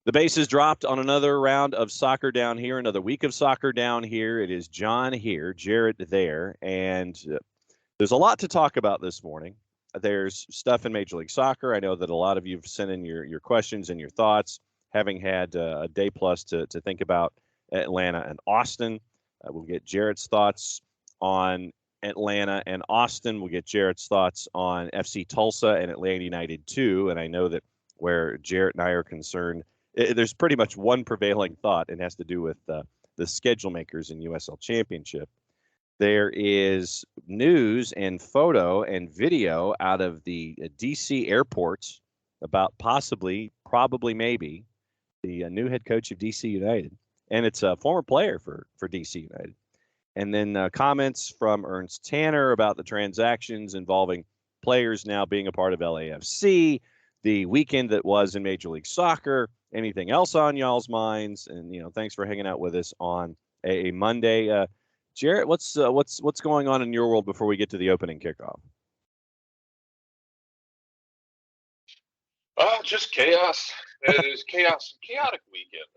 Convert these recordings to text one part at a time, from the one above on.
The base is dropped on another round of soccer down here, another week of soccer down here. It is John here, Jarrett there, and there's a lot to talk about this morning. There's stuff in Major League Soccer. I know that a lot of you have sent in your questions and your thoughts, having had a day plus to think about Atlanta and Austin. We'll get Jarrett's thoughts on Atlanta and Austin. We'll get Jarrett's thoughts on FC Tulsa and Atlanta United too. And I know that where Jarrett and I are concerned, there's pretty much one prevailing thought, and has to do with the schedule makers in USL Championship. There is news and photo and video out of the D.C. airports about probably, maybe the new head coach of D.C. United, and it's a former player for D.C. United. And then comments from Ernst Tanner about the transactions involving players now being a part of LAFC, the weekend that was in Major League Soccer. Anything else on y'all's minds? And thanks for hanging out with us on a Monday. Jarrett, what's going on in your world before we get to the opening kickoff? Just chaos. It is chaos, chaotic weekend.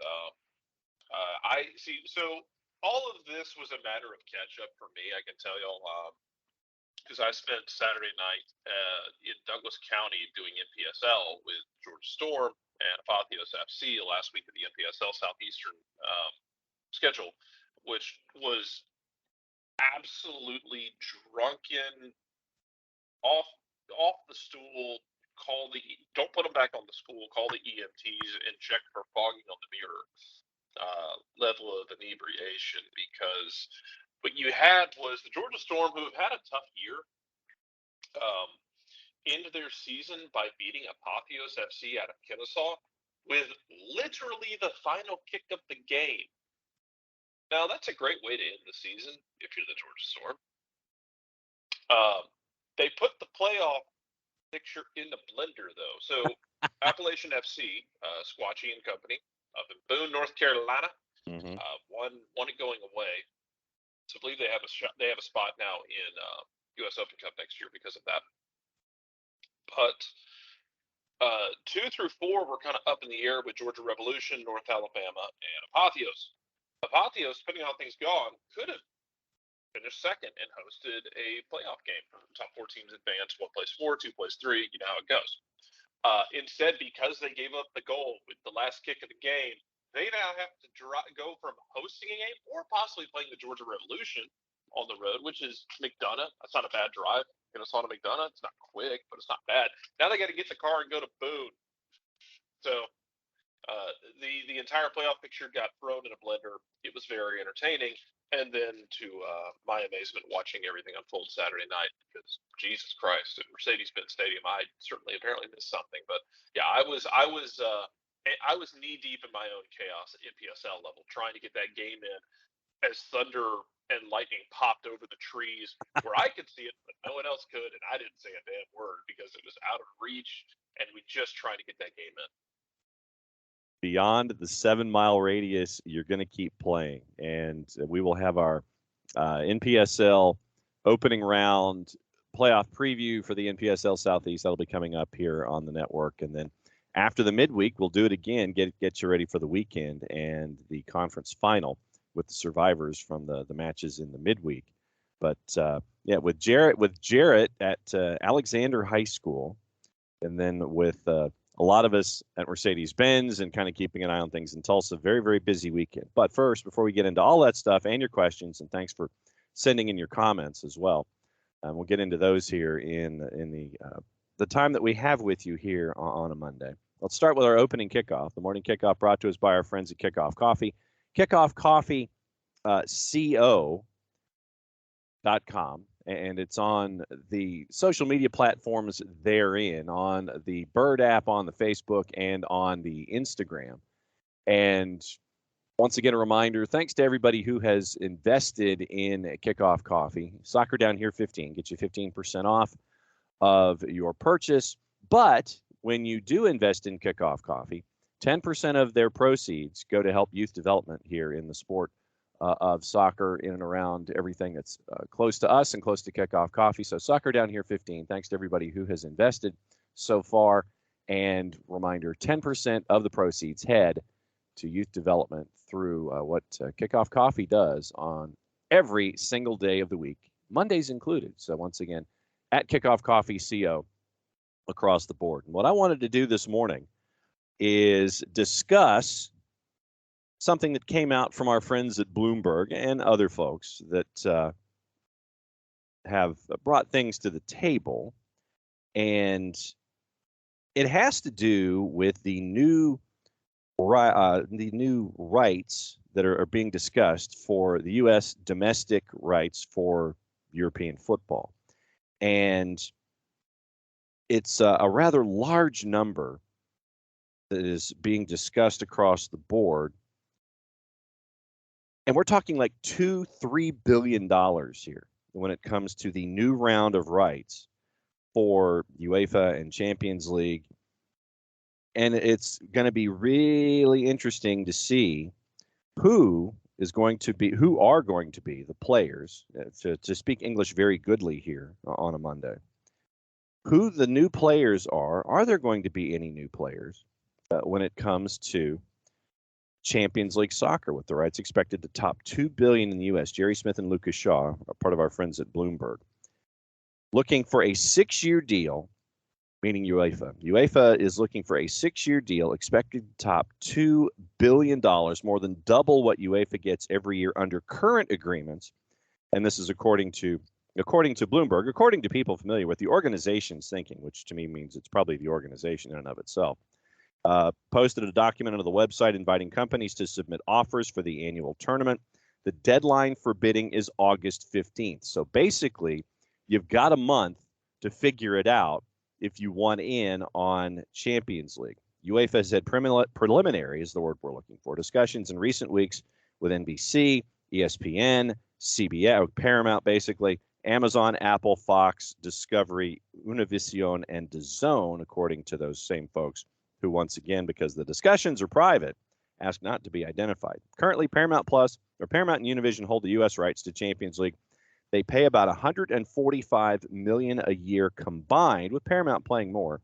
I see. So all of this was a matter of catch up for me. I can tell y'all, because I spent Saturday night in Douglas County doing NPSL with Georgia Storm and Apotheos FC last week of the NPSL Southeastern schedule, which was absolutely drunken, off the stool. Don't put them back on the stool. Call the EMTs and check for fogging on the mirror level of inebriation, because what you had was the Georgia Storm, who have had a tough year, into their season by beating Apotheos FC out of Kennesaw with literally the final kick of the game. Now, that's a great way to end the season if you're the Georgia Storm. They put the playoff picture in the blender, though. So Appalachian FC, Squatchy and Company, up in Boone, North Carolina, won it going away. So I believe they have a spot now in U.S. Open Cup next year because of that. But 2 through 4 were kind of up in the air with Georgia Revolution, North Alabama, and Apotheos. Apotheos, depending on how things gone, could have finished second and hosted a playoff game. Top 4 teams advance. 1 plays 4, 2 plays 3. You know how it goes. Instead, because they gave up the goal with the last kick of the game, they now have to go from hosting a game or possibly playing the Georgia Revolution on the road, which is McDonough. That's not a bad drive. Kennesaw to McDonough. It's not quick, but it's not bad. Now they got to get the car and go to Boone. So the entire playoff picture got thrown in a blender. It was very entertaining. And then, to my amazement, watching everything unfold Saturday night, because Jesus Christ, at Mercedes-Benz Stadium, I certainly apparently missed something. But yeah, I was knee deep in my own chaos at NPSL level, trying to get that game in as thunder and lightning popped over the trees where I could see it, but no one else could, and I didn't say a damn word because it was out of reach, and we just trying to get that game in. Beyond the 7-mile radius, you're going to keep playing, and we will have our NPSL opening round playoff preview for the NPSL Southeast. That'll be coming up here on the network, and then after the midweek, we'll do it again, get you ready for the weekend and the conference final with the survivors from the matches in the midweek. But yeah, with Jarrett at Alexander High School, and then with a lot of us at Mercedes-Benz and kind of keeping an eye on things in Tulsa. Very, very busy weekend. But first, before we get into all that stuff and your questions, and thanks for sending in your comments as well, we'll get into those here in the time that we have with you here on a Monday. Let's start with our opening kickoff. The morning kickoff brought to us by our friends at Kickoff Coffee. Kickoff Coffee, co.com. And it's on the social media platforms therein, on the Bird app, on the Facebook, and on the Instagram. And once again, a reminder, thanks to everybody who has invested in Kickoff Coffee. Soccer Down Here 15 gets you 15% off of your purchase. But when you do invest in Kickoff Coffee, 10% of their proceeds go to help youth development here in the sport of soccer, in and around everything that's close to us and close to Kickoff Coffee. So Soccer Down Here 15, thanks to everybody who has invested so far. And reminder, 10% of the proceeds head to youth development through what Kickoff Coffee does on every single day of the week, Mondays included. So once again, at Kickoff Coffee CO across the board. And what I wanted to do this morning is discuss something that came out from our friends at Bloomberg and other folks that have brought things to the table. And it has to do with the new rights that are being discussed for the U.S. domestic rights for European football. And it's a rather large number that is being discussed across the board. And we're talking like $2-3 billion here when it comes to the new round of rights for UEFA and Champions League. And it's going to be really interesting to see who are going to be the players, to speak English very goodly here on a Monday, who the new players are. Are there going to be any new players when it comes to Champions League soccer, with the rights expected to top $2 billion in the U.S.? Jerry Smith and Lucas Shaw are part of our friends at Bloomberg, looking for a 6-year deal, meaning UEFA. UEFA is looking for a 6-year deal expected to top $2 billion, more than double what UEFA gets every year under current agreements. And this is according to Bloomberg, according to people familiar with the organization's thinking, which to me means it's probably the organization in and of itself. Posted a document on the website inviting companies to submit offers for the annual tournament. The deadline for bidding is August 15th. So basically, you've got a month to figure it out if you want in on Champions League. UEFA has had preliminary is the word we're looking for, discussions in recent weeks with NBC, ESPN, CBS, Paramount, basically, Amazon, Apple, Fox, Discovery, Univision, and DAZN, according to those same folks who, once again, because the discussions are private, ask not to be identified. Currently, Paramount and Univision hold the U.S. rights to Champions League. They pay about $145 million a year combined, with Paramount playing more.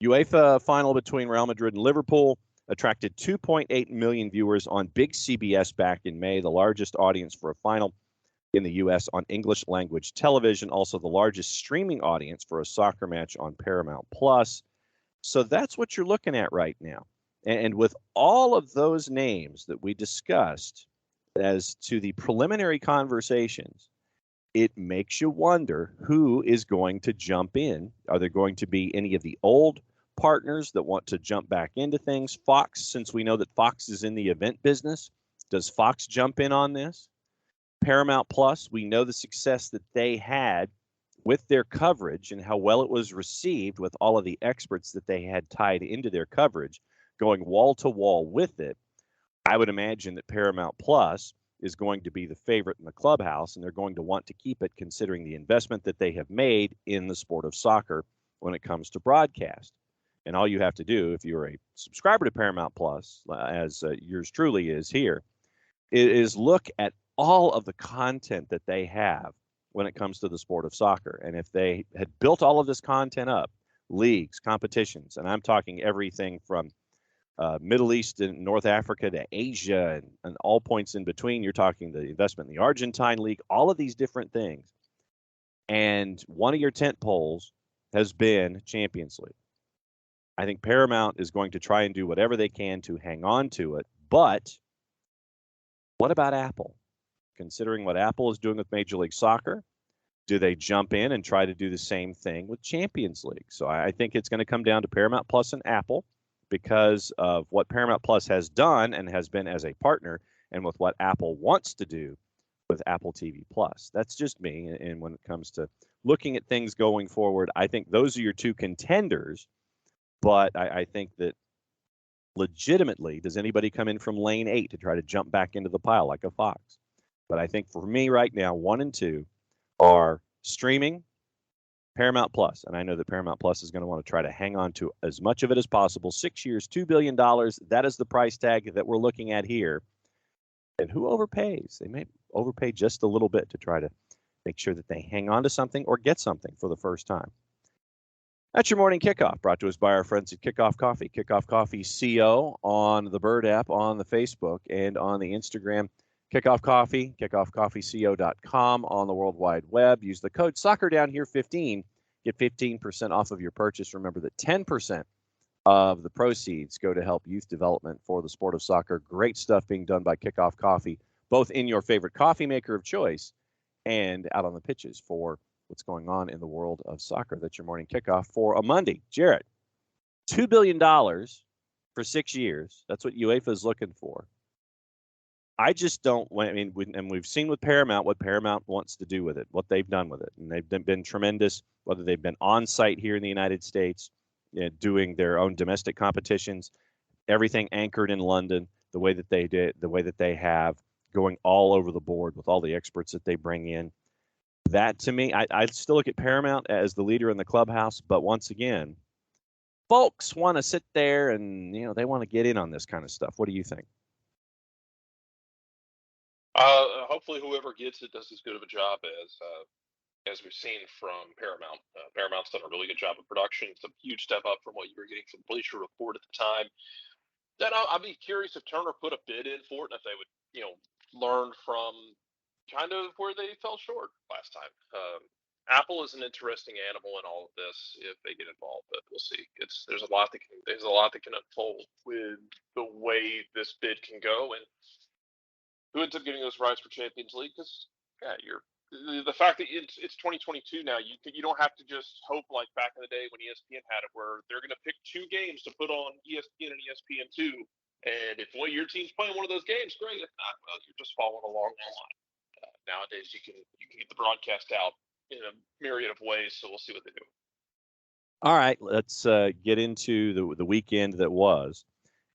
UEFA final between Real Madrid and Liverpool attracted 2.8 million viewers on Big CBS back in May, the largest audience for a final in the U.S. on English language television, also the largest streaming audience for a soccer match on Paramount Plus. So that's what you're looking at right now. And with all of those names that we discussed as to the preliminary conversations, it makes you wonder who is going to jump in. Are there going to be any of the old partners that want to jump back into things? Fox, since we know that Fox is in the event business, does Fox jump in on this? Paramount Plus, we know the success that they had with their coverage and how well it was received with all of the experts that they had tied into their coverage, going wall to wall with it. I would imagine that Paramount Plus is going to be the favorite in the clubhouse, and they're going to want to keep it considering the investment that they have made in the sport of soccer when it comes to broadcast. And all you have to do, if you're a subscriber to Paramount Plus, as yours truly is here, is look at all of the content that they have when it comes to the sport of soccer. And if they had built all of this content up, leagues, competitions, and I'm talking everything from Middle East and North Africa to Asia and all points in between. You're talking the investment in the Argentine League, all of these different things. And one of your tent poles has been Champions League. I think Paramount is going to try and do whatever they can to hang on to it. But what about Apple? Considering what Apple is doing with Major League Soccer, do they jump in and try to do the same thing with Champions League? So I think it's going to come down to Paramount Plus and Apple, because of what Paramount Plus has done and has been as a partner, and with what Apple wants to do with Apple TV Plus. That's just me. And when it comes to looking at things going forward, I think those are your two contenders. But I think that legitimately, does anybody come in from lane 8 to try to jump back into the pile like a Fox? But I think for me right now, 1 and 2 are streaming, Paramount Plus. And I know that Paramount Plus is going to want to try to hang on to as much of it as possible. 6 years, $2 billion. That is the price tag that we're looking at here. And who overpays? They may overpay just a little bit to try to make sure that they hang on to something or get something for the first time. That's your morning kickoff, brought to us by our friends at Kickoff Coffee. Kickoff Coffee CO on the Bird app, on the Facebook, and on the Instagram. Kickoff Coffee, kickoffcoffeeco.com on the World Wide Web. Use the code SoccerDownHere15. Get 15% off of your purchase. Remember that 10% of the proceeds go to help youth development for the sport of soccer. Great stuff being done by Kickoff Coffee, both in your favorite coffee maker of choice and out on the pitches for what's going on in the world of soccer. That's your morning kickoff for a Monday. Jarrett, $2 billion for 6 years. That's what UEFA is looking for. I just don't. I mean, and we've seen with Paramount what Paramount wants to do with it, what they've done with it, and they've been tremendous. Whether they've been on site here in the United States, doing their own domestic competitions, everything anchored in London, the way that they did, the way that they have, going all over the board with all the experts that they bring in. That to me, I still look at Paramount as the leader in the clubhouse, but once again, folks want to sit there and they want to get in on this kind of stuff. What do you think? Hopefully, whoever gets it does as good of a job as we've seen from Paramount. Paramount's done a really good job of production. It's a huge step up from what you were getting from Bleacher Report at the time. Then I'd be curious if Turner put a bid in for it, and if they would, learn from kind of where they fell short last time. Apple is an interesting animal in all of this if they get involved, but we'll see. There's a lot that can unfold with the way this bid can go, and who ends up getting those rights for Champions League? Because the fact that it's 2022 now, you don't have to just hope like back in the day when ESPN had it, where they're going to pick 2 games to put on ESPN and ESPN2, and if one of your team's playing one of those games, great. If not, well, you're just following along the line. Nowadays, you can get the broadcast out in a myriad of ways, so we'll see what they do. All right, let's get into the weekend that was,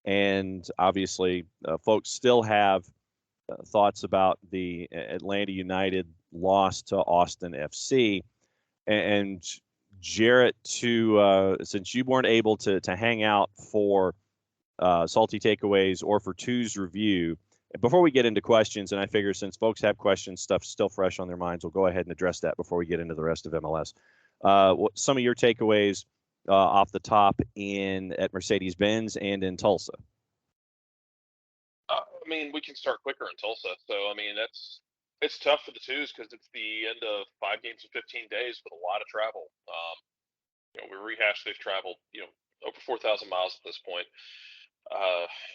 and obviously, folks still have thoughts about the Atlanta United loss to Austin FC. And Jarrett, since you weren't able to hang out for Salty Takeaways or for Two's review, before we get into questions, and I figure since folks have questions, stuff still fresh on their minds, we'll go ahead and address that before we get into the rest of MLS. What some of your takeaways off the top at Mercedes-Benz and in Tulsa? I mean, we can start quicker in Tulsa. So, I mean, it's tough for the Twos because it's the end of 5 games in 15 days with a lot of travel. We rehashed they've traveled, over 4,000 miles at this point.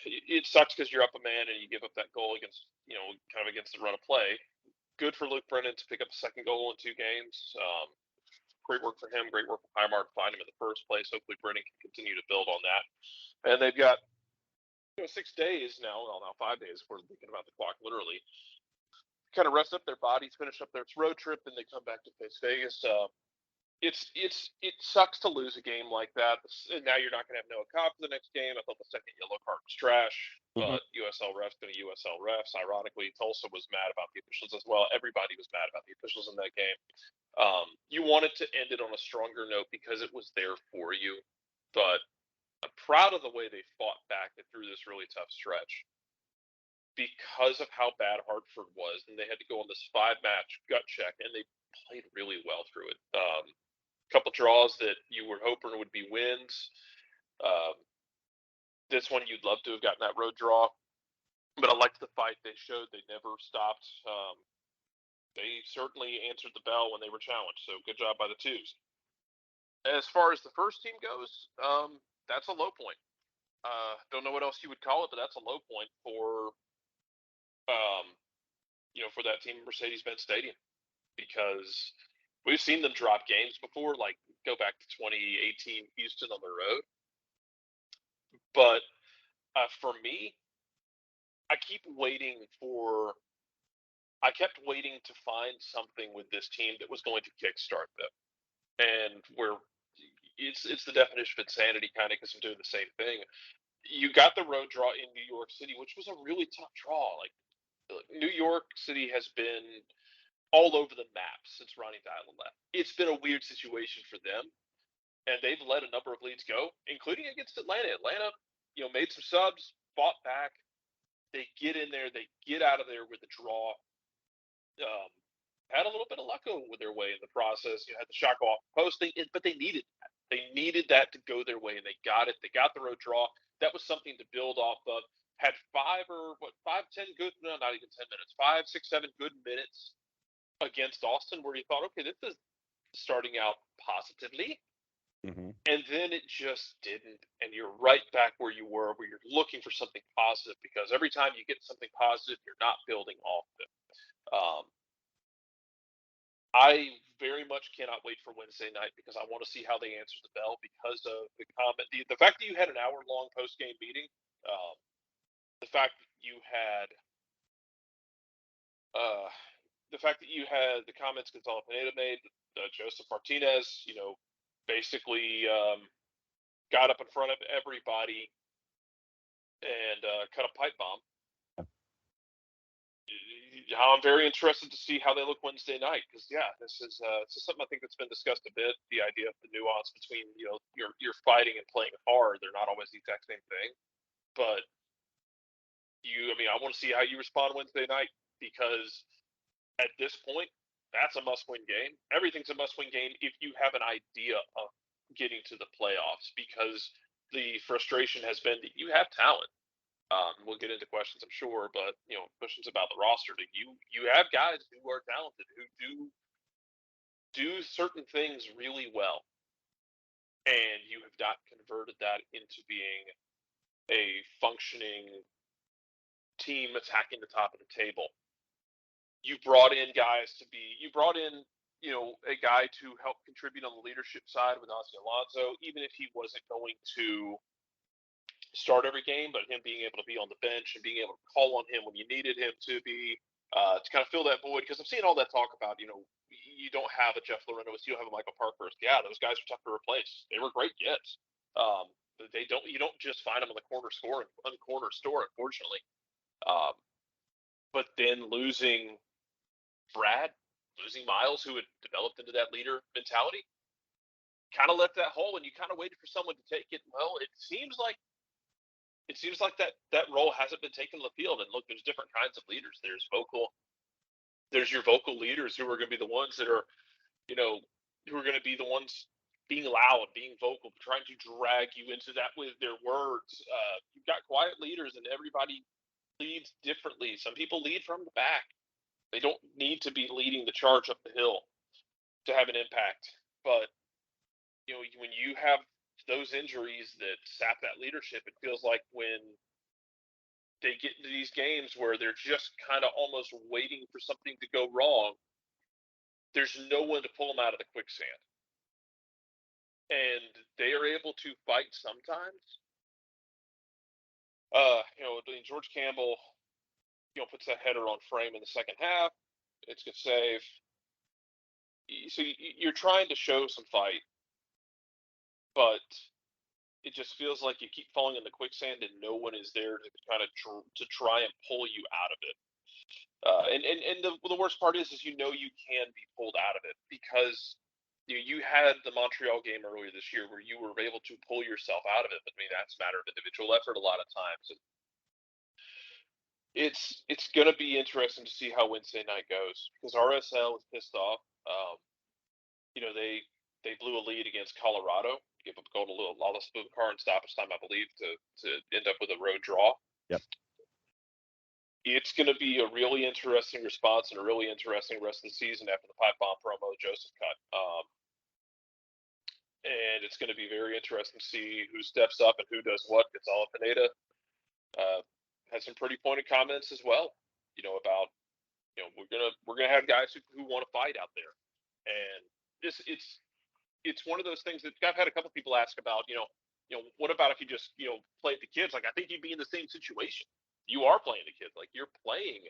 It sucks because you're up a man and you give up that goal against, kind of against the run of play. Good for Luke Brennan to pick up the second goal in 2 games. Great work for him. Great work for Highmark to find him in the first place. Hopefully Brennan can continue to build on that. And they've got 6 days now. Well, now 5 days. We're thinking about the clock literally. Kind of rest up their bodies, finish up their road trip, and they come back to face Vegas. It sucks to lose a game like that. And now you're not going to have Noah Cobb for the next game. I thought the second yellow card was trash, but USL refs going to USL refs. Ironically, Tulsa was mad about the officials as well. Everybody was mad about the officials in that game. You wanted to end it on a stronger note because it was there for you, but I'm proud of the way they fought back and through this really tough stretch because of how bad Hartford was, and they had to go on this 5-match gut check, and they played really well through it. Couple draws that you were hoping would be wins. This one you'd love to have gotten that road draw, but I liked the fight they showed. They never stopped. They certainly answered the bell when they were challenged, so good job by the Twos. As far as the first team goes, that's a low point. Don't know what else you would call it, but that's a low point for for that team at Mercedes-Benz Stadium, because we've seen them drop games before, like go back to 2018 Houston on the road. But for me, I kept waiting to find something with this team that was going to kickstart them, and where it's the definition of insanity, kind of, because I'm doing the same thing. You got the road draw in New York City, which was a really tough draw. Like, New York City has been all over the map since Ronnie Dylan left. It's been a weird situation for them, and they've let a number of leads go, including against Atlanta. Atlanta, made some subs, fought back. They get in there, they get out of there with a draw. Had a little bit of luck with their way in the process. Had the shot go off the post, but they needed that. They needed that to go their way, and they got it. They got the road draw. That was something to build off of. Had 10 good, no, not even 10 minutes, 5, 6, 7 good minutes against Austin where you thought, okay, this is starting out positively. Mm-hmm. And then it just didn't. And you're right back where you were, where you're looking for something positive, because every time you get something positive, you're not building off it. I very much cannot wait for Wednesday night, because I want to see how they answer the bell, because of the comment. The fact that you had an hour-long post-game meeting, the fact that you had the comments Gonzalo Pineda made, Joseph Martinez, basically got up in front of everybody and cut a pipe bomb. I'm very interested to see how they look Wednesday night, because this is something I think that's been discussed a bit. The idea of the nuance between you're fighting and playing hard. They're not always the exact same thing, but I want to see how you respond Wednesday night, because at this point, that's a must-win game. Everything's a must-win game if you have an idea of getting to the playoffs, because the frustration has been that you have talent. We'll get into questions, I'm sure, but questions about the roster. You have guys who are talented, who do certain things really well, and you have not converted that into being a functioning team attacking the top of the table. You brought in a guy to help contribute on the leadership side with Ozzy Alonso, even if he wasn't going to start every game, but him being able to be on the bench and being able to call on him when you needed him to be, to kind of fill that void. Because I'm seeing all that talk about, you don't have a Jeff Lorenowitz, you don't have a Michael Parkhurst. Yeah, those guys are tough to replace. They were great gets. You don't just find them on the corner store, unfortunately. But then losing Brad, losing Miles, who had developed into that leader mentality, kind of left that hole, and you kind of waited for someone to take it. Well, it seems like that role hasn't been taken to the field. And look, there's different kinds of leaders. There's your vocal leaders, who are going to be the ones that are, who are going to be the ones being loud, being vocal, trying to drag you into that with their words. You've got quiet leaders, and everybody leads differently. Some people lead from the back. They don't need to be leading the charge up the hill to have an impact. But when you have those injuries that sap that leadership, it feels like when they get into these games where they're just kind of almost waiting for something to go wrong, there's no one to pull them out of the quicksand. And they are able to fight sometimes. George Campbell, puts that header on frame in the second half. It's a good save. So you're trying to show some fight, but it just feels like you keep falling in the quicksand, and no one is there to kind of to try and pull you out of it. And the worst part is you can be pulled out of it, because you had the Montreal game earlier this year where you were able to pull yourself out of it. But that's a matter of individual effort a lot of times. And it's going to be interesting to see how Wednesday night goes, because RSL is pissed off. They blew a lead against Colorado, give up a goal to Lawless Bubakar in stoppage time, I believe, to end up with a road draw. Yep. It's going to be a really interesting response and a really interesting rest of the season after the pipe bomb promo Joseph cut. And it's going to be very interesting to see who steps up and who does what. Gonzalo Pineda had some pretty pointed comments as well, about we're gonna have guys who want to fight out there, and it's one of those things that I've had a couple people ask about. What about if you just play the kids? Like, I think you'd be in the same situation. You are playing the kids. Like, you're playing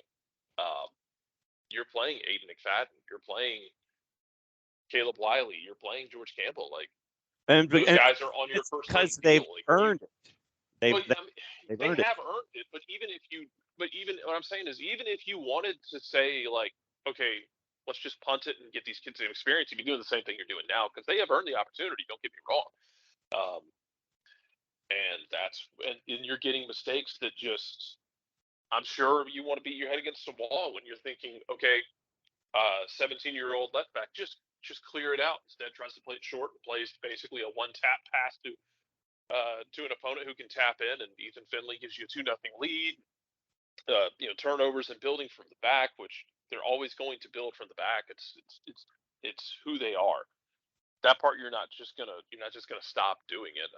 Aiden McFadden. You're playing Caleb Wiley. You're playing George Campbell. Like, those guys are on your first name because they've earned it. They have earned it. But even what I'm saying is, even if you wanted to say, like, okay, let's just punt it and get these kids some experience, you'd be doing the same thing you're doing now, because they have earned the opportunity. Don't get me wrong. And you're getting mistakes that just, I'm sure you want to beat your head against the wall when you're thinking, okay, 17-year-old left back, just just clear it out. Instead, tries to play it short and plays basically a one-tap pass to an opponent who can tap in, and Ethan Finley gives you a 2-0 lead. Turnovers and building from the back, which they're always going to build from the back. It's who they are. That part you're not just gonna stop doing it.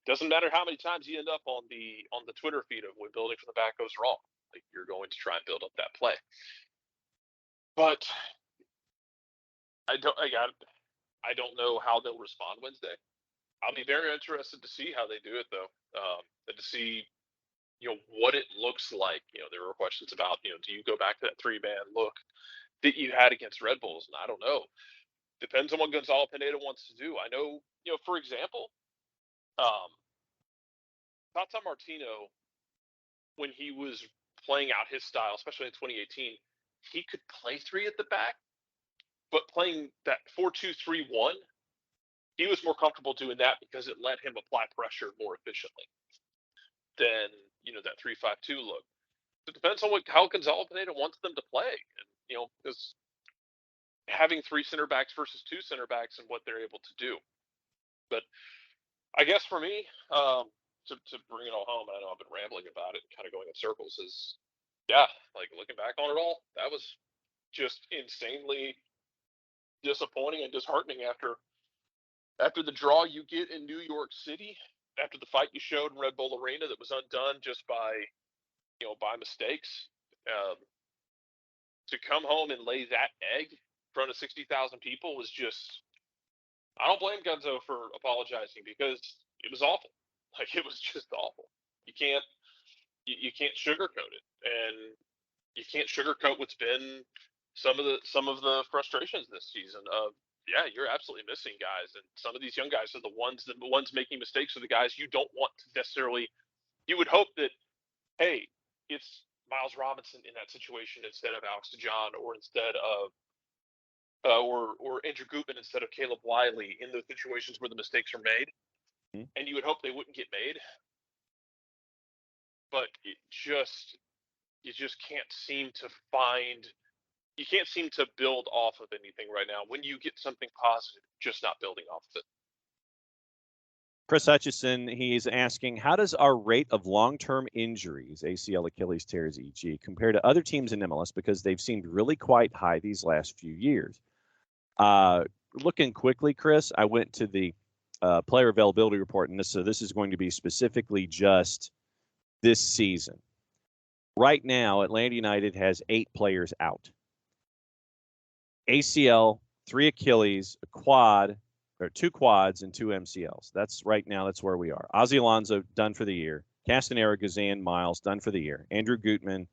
Doesn't matter how many times you end up on the Twitter feed of when building from the back goes wrong. Like, you're going to try and build up that play. But I don't know how they'll respond Wednesday. I'll be very interested to see how they do it, though, and to see what it looks like. There were questions about do you go back to that 3-man look that you had against Red Bulls, and I don't know. Depends on what Gonzalo Pineda wants to do. I know, for example, Tata Martino, when he was playing out his style, especially in 2018, he could play 3 at the back, but playing that 4-2-3-1, he was more comfortable doing that because it let him apply pressure more efficiently than that 3-5-2 look. It depends on how Gonzalo Pineda wants them to play, and because having 3 center backs versus 2 center backs and what they're able to do. But I guess for me, to bring it all home, and I know I've been rambling about it, kind of going in circles, is like looking back on it all, that was just insanely disappointing and disheartening after the draw you get in New York City, after the fight you showed in Red Bull Arena that was undone just by mistakes. To come home and lay that egg in front of 60,000 people was just, I don't blame Gunzo for apologizing, because it was awful. Like, it was just awful. You can't sugarcoat it, and you can't sugarcoat what's been some of the frustrations this season of, you're absolutely missing guys, and some of these young guys are the ones making mistakes are the guys you don't want to necessarily. You would hope that, hey, it's Miles Robinson in that situation instead of Alex DeJohn, or instead of or Andrew Gutman instead of Caleb Wiley in those situations where the mistakes are made. Mm-hmm. And you would hope they wouldn't get made. But you just can't seem to build off of anything right now. When you get something positive, just not building off of it. Chris Hutchison, he's asking, how does our rate of long-term injuries, ACL, Achilles tears, e.g., compare to other teams in MLS, because they've seemed really quite high these last few years? Looking quickly, Chris, I went to the player availability report, and this is going to be specifically just this season. Right now, Atlanta United has 8 players out. ACL, 3 Achilles, a quad, or 2 quads and 2 MCLs. That's right now. That's where we are. Ozzy Alonso done for the year. Castanera, Guzan, Miles done for the year. Andrew Gutman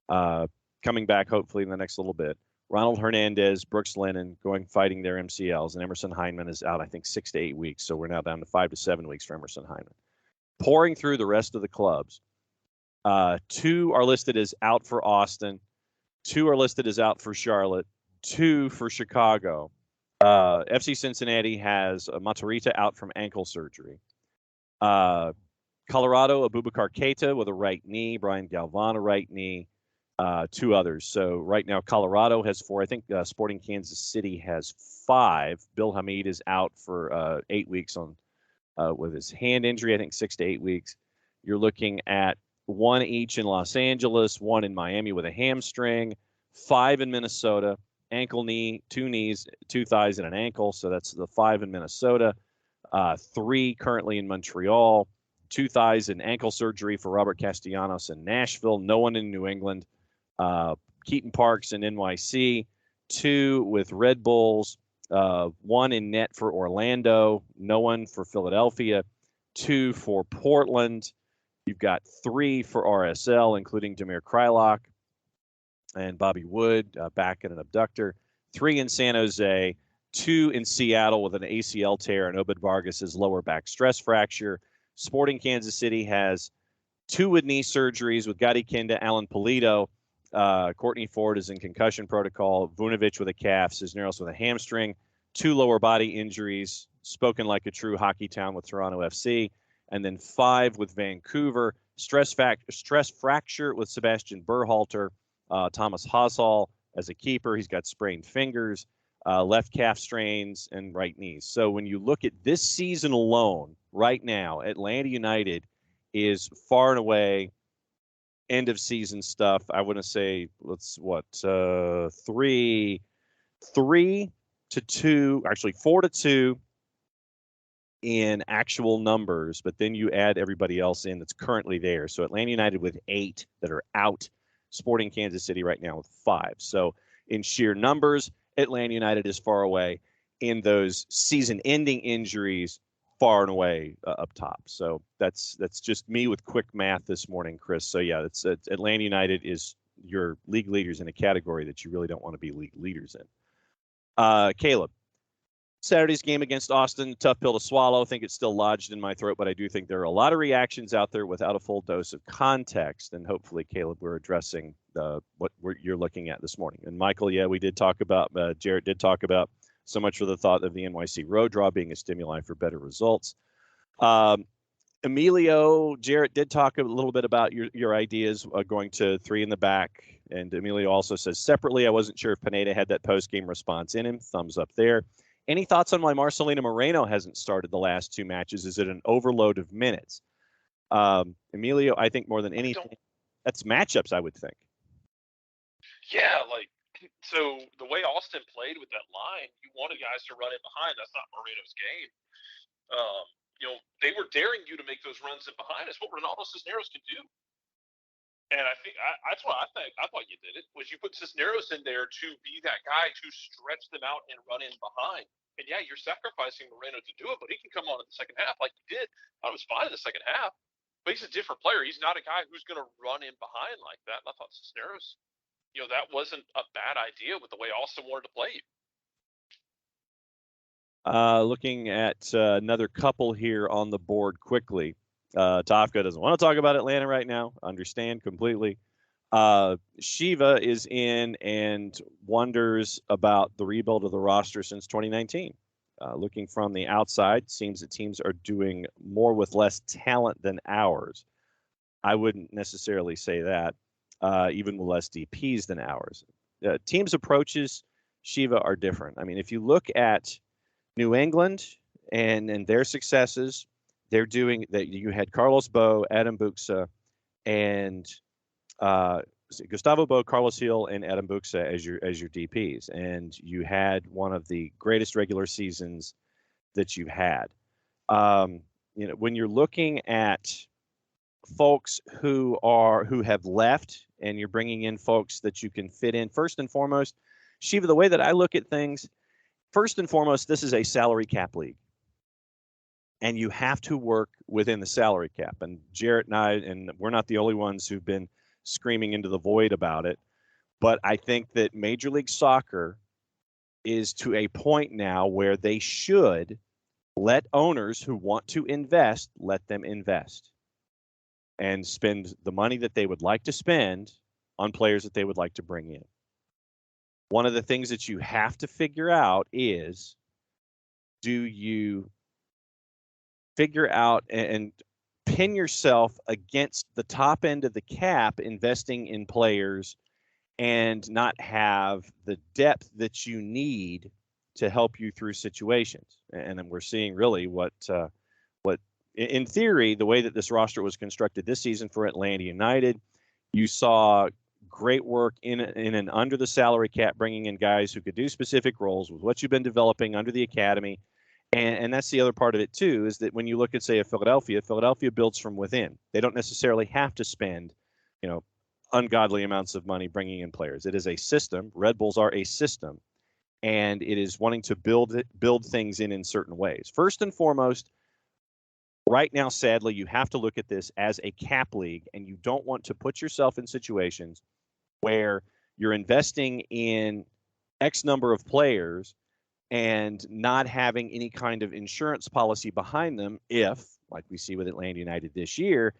coming back hopefully in the next little bit. Ronald Hernandez, Brooks Lennon fighting their MCLs, and Emerson Hyndman is out, I think, 6 to 8 weeks. So we're now down to 5 to 7 weeks for Emerson Hyndman. Pouring through the rest of the clubs, 2 are listed as out for Austin, 2 are listed as out for Charlotte, 2 for Chicago. FC Cincinnati has Matarrita out from ankle surgery. Colorado, Abubakar Keita with a right knee. Brian Galvan, a right knee. 2 others. So right now, Colorado has 4. I think Sporting Kansas City has 5. Bill Hamid is out for 8 weeks with his hand injury. I think 6 to 8 weeks. You're looking at 1 each in Los Angeles, 1 in Miami with a hamstring, 5 in Minnesota. Ankle, knee, 2 knees, 2 thighs, and an ankle. So that's the 5 in Minnesota. 3 currently in Montreal. 2 thighs and ankle surgery for Robert Castellanos in Nashville. No one in New England. Keaton Parks in NYC. 2 with Red Bulls. 1 in net for Orlando. No one for Philadelphia. 2 for Portland. You've got 3 for RSL, including Damir Kreilach and Bobby Wood back in an abductor. 3 in San Jose, 2 in Seattle with an ACL tear, and Obed Vargas' lower back stress fracture. Sporting Kansas City has 2 with knee surgeries with Gadi Kinda, Alan Polito. Courtney Ford is in concussion protocol. Vunovic with a calf, Cisneros with a hamstring. 2 lower body injuries, spoken like a true hockey town with Toronto FC. And then 5 with Vancouver. Stress fracture with Sebastian Berhalter. Thomas Hassall as a keeper. He's got sprained fingers. left calf strains, and right knees. So when you look at this season alone, right now, Atlanta United is far and away end of season stuff. I want to say, 4-2 in actual numbers, but then you add everybody else in that's currently there. So Atlanta United with 8 that are out, Sporting Kansas City right now with 5. So in sheer numbers, Atlanta United is far away. In those season-ending injuries, far and away up top. So that's just me with quick math this morning, Chris. So yeah, it's Atlanta United is your league leaders in a category that you really don't want to be league leaders in. Caleb, Saturday's game against Austin, tough pill to swallow. I think it's still lodged in my throat, but I do think there are a lot of reactions out there without a full dose of context. And hopefully, Caleb, we're addressing what you're looking at this morning. And Michael, yeah, we did talk about, Jarrett did talk about so much for the thought of the NYC road draw being a stimuli for better results. Emilio, Jarrett did talk a little bit about your ideas going to 3 in the back. And Emilio also says separately, I wasn't sure if Pineda had that post-game response in him. Thumbs up there. Any thoughts on why Marcelino Moreno hasn't started the last 2 matches? Is it an overload of minutes? Emilio, I think more than anything, that's matchups, I would think. Yeah, so the way Austin played with that line, you wanted guys to run in behind. That's not Moreno's game. They were daring you to make those runs in behind. It's what Ronaldo Cisneros can do. And I think that's what I thought you did it, was you put Cisneros in there to be that guy to stretch them out and run in behind. And yeah, you're sacrificing Moreno to do it, but he can come on in the second half like he did. I was fine in the second half, but he's a different player. He's not a guy who's going to run in behind like that. And I thought Cisneros, that wasn't a bad idea with the way Austin wanted to play you. Looking at another couple here on the board quickly. Tafka doesn't want to talk about Atlanta right now. Understand completely. Shiva is in and wonders about the rebuild of the roster since 2019. Looking from the outside, seems that teams are doing more with less talent than ours. I wouldn't necessarily say that, even with less DPs than ours. Teams' approaches, Shiva, are different. I mean, if you look at New England and their successes, they're doing that. You had Carlos Bo, Adam Buxa, and Gustavo Bo, Carlos Hill, and Adam Buxa as your DPs, and you had one of the greatest regular seasons that you had. When you're looking at folks who have left, and you're bringing in folks that you can fit in, first and foremost, Shiva, the way that I look at things, first and foremost, this is a salary cap league. And you have to work within the salary cap. And Jarrett and I, and we're not the only ones who've been screaming into the void about it. But I think that Major League Soccer is to a point now where they should let owners who want to invest, let them invest and spend the money that they would like to spend on players that they would like to bring in. One of the things that you have to figure out is, do you figure out and pin yourself against the top end of the cap investing in players and not have the depth that you need to help you through situations? And then we're seeing really what in theory, the way that this roster was constructed this season for Atlanta United, you saw great work in and under the salary cap, bringing in guys who could do specific roles with what you've been developing under the academy. And that's the other part of it, too, is that when you look at, say, Philadelphia builds from within. They don't necessarily have to spend, ungodly amounts of money bringing in players. It is a system. Red Bulls are a system, and it is wanting to build things in certain ways. First and foremost, right now, sadly, you have to look at this as a cap league, and you don't want to put yourself in situations where you're investing in X number of players and not having any kind of insurance policy behind them if, like we see with Atlanta United this year,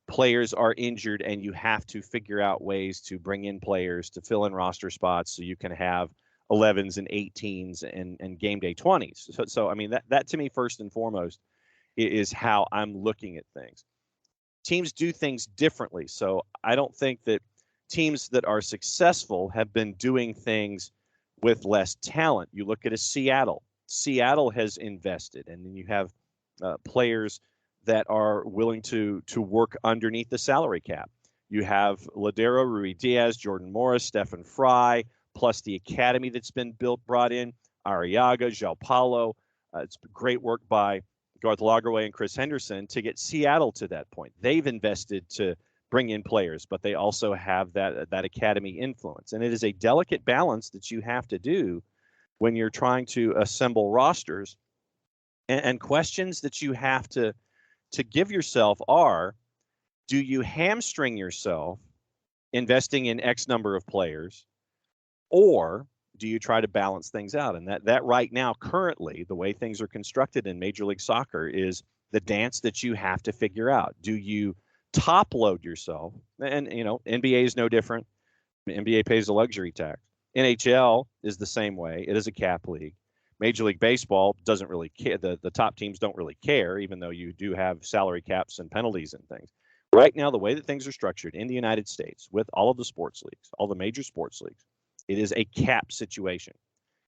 players are injured and you have to figure out ways to bring in players to fill in roster spots so you can have 11s and 18s and game day 20s. So I mean, that to me, first and foremost, is how I'm looking at things. Teams do things differently. So I don't think that teams that are successful have been doing things with less talent. You look at a Seattle. Seattle has invested, and then you have players that are willing to work underneath the salary cap. You have Ladero, Rui Diaz, Jordan Morris, Stephen Fry, plus the academy that's been brought in, Arriaga, João Paulo. It's great work by Garth Lagerwey and Chris Henderson to get Seattle to that point. They've invested to bring in players, but they also have that academy influence. And it is a delicate balance that you have to do when you're trying to assemble rosters. And questions that you have to give yourself are, do you hamstring yourself investing in X number of players, or do you try to balance things out? And that right now, currently, the way things are constructed in Major League Soccer is the dance that you have to figure out. Do you top load yourself? And, NBA is no different. NBA pays a luxury tax. NHL is the same way. It is a cap league. Major League Baseball doesn't really care. The top teams don't really care, even though you do have salary caps and penalties and things. Right now, the way that things are structured in the United States with all of the sports leagues, all the major sports leagues, it is a cap situation.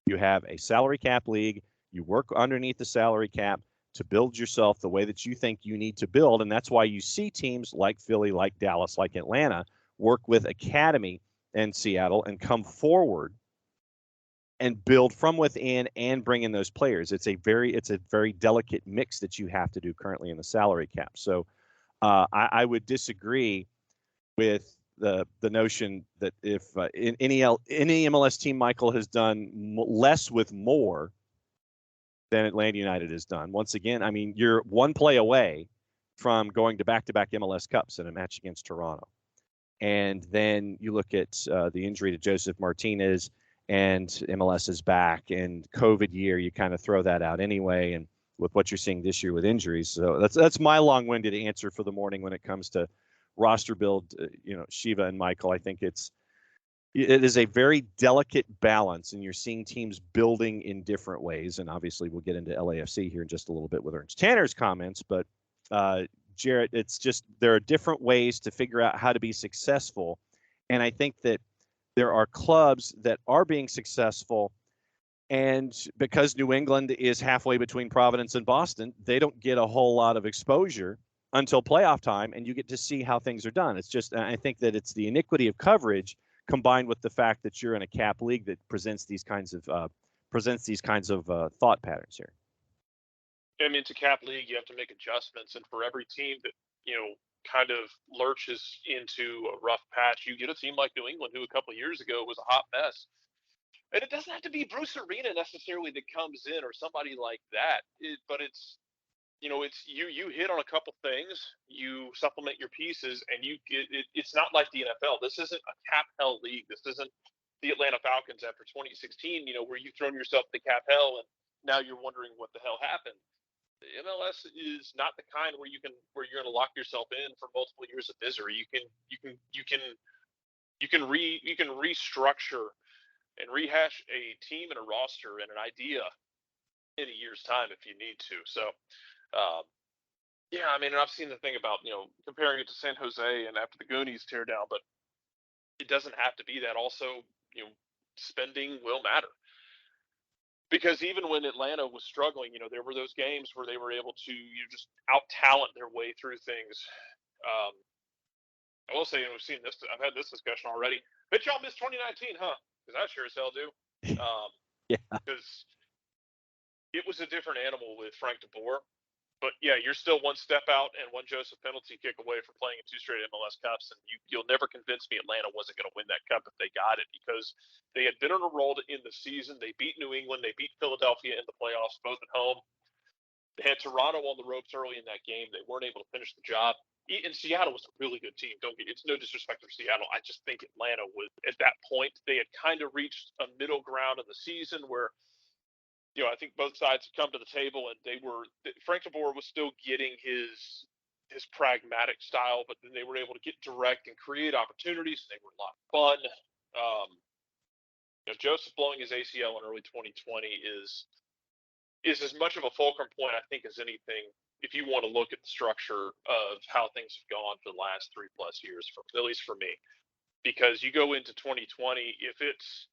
You have a salary cap league. You work underneath the salary cap to build yourself the way that you think you need to build. And that's why you see teams like Philly, like Dallas, like Atlanta work with academy and Seattle and come forward and build from within and bring in those players. It's a very delicate mix that you have to do currently in the salary cap. So I would disagree with the notion that if in any MLS team, Michael, has done less with more than Atlanta United has done. Once again, I mean, you're one play away from going to back-to-back MLS Cups in a match against Toronto. And then you look at the injury to Joseph Martinez, and MLS is back, and COVID year, you kind of throw that out anyway. And with what you're seeing this year with injuries, so that's my long-winded answer for the morning when it comes to roster build. Shiva and Michael, I think it is a very delicate balance, and you're seeing teams building in different ways. And obviously, we'll get into LAFC here in just a little bit with Ernst Tanner's comments, but Jarrett, it's just there are different ways to figure out how to be successful. And I think that there are clubs that are being successful, and because New England is halfway between Providence and Boston, they don't get a whole lot of exposure until playoff time, and you get to see how things are done. It's just, I think that it's the iniquity of coverage combined with the fact that you're in a cap league that presents these kinds of thought patterns here. I mean, it's a cap league. You have to make adjustments, and for every team that kind of lurches into a rough patch, you get a team like New England, who a couple of years ago was a hot mess. And it doesn't have to be Bruce Arena necessarily that comes in or somebody like that, but it's you hit on a couple things, you supplement your pieces, and you get it. It's not like the NFL. This isn't a cap hell league. This isn't the Atlanta Falcons after 2016, where you've thrown yourself in the cap hell and now you're wondering what the hell happened. The MLS is not the kind where you're going to lock yourself in for multiple years of misery. You can restructure and rehash a team and a roster and an idea in a year's time if you need to. So, I mean, and I've seen the thing about, comparing it to San Jose and after the Goonies tear down, but it doesn't have to be that. Also, spending will matter. Because even when Atlanta was struggling, there were those games where they were able to just out-talent their way through things. I will say, we've seen this. I've had this discussion already. Bet y'all missed 2019, huh? Because I sure as hell do. Yeah. Because it was a different animal with Frank de Boer. But yeah, you're still one step out and one Joseph penalty kick away from playing in 2 straight MLS Cups, and you'll never convince me Atlanta wasn't going to win that cup if they got it, because they had been on a roll to end the season. They beat New England, they beat Philadelphia in the playoffs, both at home. They had Toronto on the ropes early in that game. They weren't able to finish the job. And Seattle was a really good team. It's no disrespect for Seattle. I just think Atlanta was, at that point, they had kind of reached a middle ground of the season where, I think both sides had come to the table, and Frank de Boer was still getting his pragmatic style, but then they were able to get direct and create opportunities. They were a lot of fun. Joseph blowing his ACL in early 2020 is as much of a fulcrum point, I think, as anything, if you want to look at the structure of how things have gone for the last 3+ years, at least for me. Because you go into 2020, if it's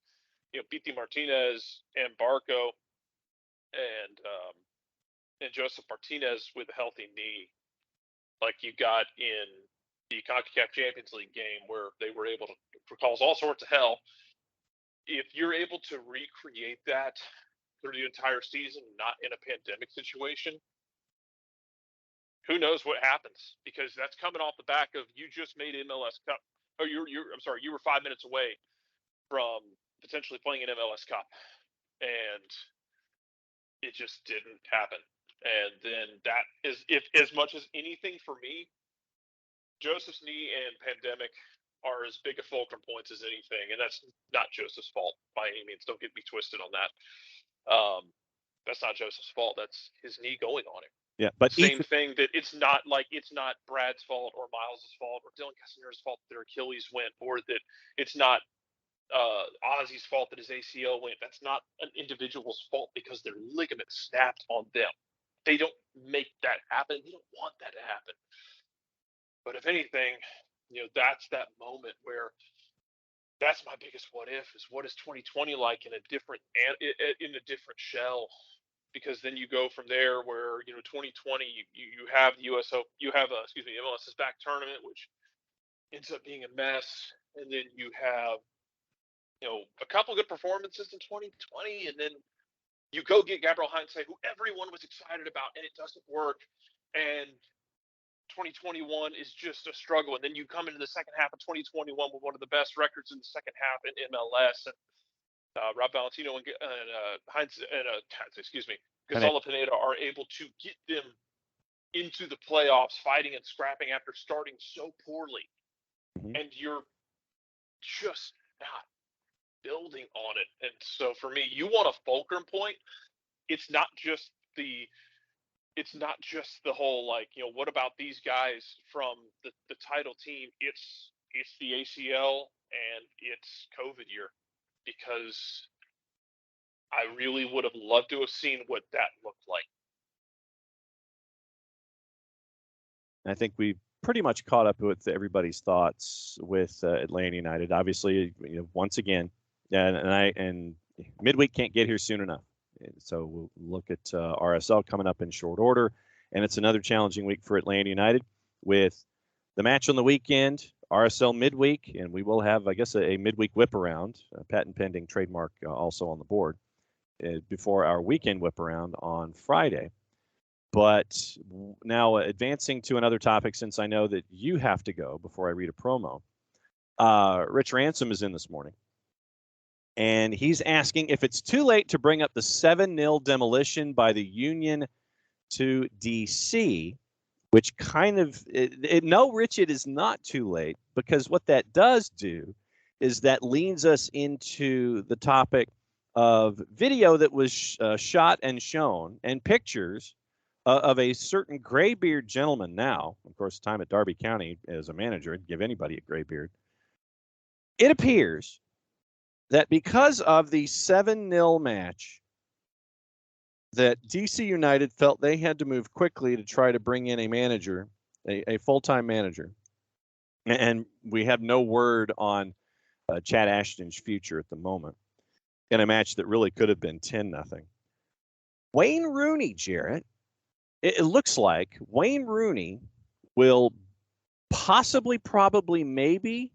Pity Martinez and Barco and Joseph Martinez with a healthy knee, like you got in the CONCACAF Champions League game where they were able to cause all sorts of hell. If you're able to recreate that through the entire season, not in a pandemic situation, who knows what happens? Because that's coming off the back of you just made MLS Cup. Oh, you were 5 minutes away from potentially playing an MLS Cup, and it just didn't happen. And then that is, if as much as anything for me, Joseph's knee and pandemic are as big a fulcrum points as anything, and that's not Joseph's fault by any means. Don't get me twisted on that. That's not Joseph's fault. That's his knee going on him. Yeah, but same thing that it's not Brad's fault or Miles' fault or Dylan Casimira's fault that their Achilles went, or that it's not Ozzy's fault that his ACL went. That's not an individual's fault because their ligament snapped on them. They don't make that happen. They don't want that to happen. But if anything, that's that moment where that's my biggest what if is what is 2020 like in a different shell. Because then you go from there where 2020 you have the MLS's back tournament, which ends up being a mess, and then you have a couple good performances in 2020, and then you go get Gabriel Heinze, who everyone was excited about, and it doesn't work, and 2021 is just a struggle, and then you come into the second half of 2021 with one of the best records in the second half in MLS, and Rob Valentino and Heinz and Gonzalo Pineda are able to get them into the playoffs, fighting and scrapping after starting so poorly, and you're just not building on it. And so for me, you want a fulcrum point. It's not just the whole what about these guys from the title team? It's the ACL and it's COVID year, because I really would have loved to have seen what that looked like. I think we pretty much caught up with everybody's thoughts with Atlanta United. Obviously, once again, and midweek can't get here soon enough. So we'll look at RSL coming up in short order, and it's another challenging week for Atlanta United with the match on the weekend, RSL midweek, and we will have, I guess, a midweek whip around, patent pending trademark also on the board, before our weekend whip around on Friday. But now advancing to another topic, since I know that you have to go before I read a promo. Rich Ransom is in this morning, and he's asking if it's too late to bring up the 7-0 demolition by the Union to DC, which kind of no, Rich, it is not too late, because what that does do is that leads us into the topic of video that was shot and shown, and pictures of a certain graybeard gentleman. Now, of course, time at Darby County as a manager, I'd give anybody a gray beard. It appears that because of the 7-0 match, that DC United felt they had to move quickly to try to bring in a manager, a full-time manager. And we have no word on Chad Ashton's future at the moment in a match that really could have been 10-0. Wayne Rooney, Jarrett, it looks like Wayne Rooney will possibly, probably, maybe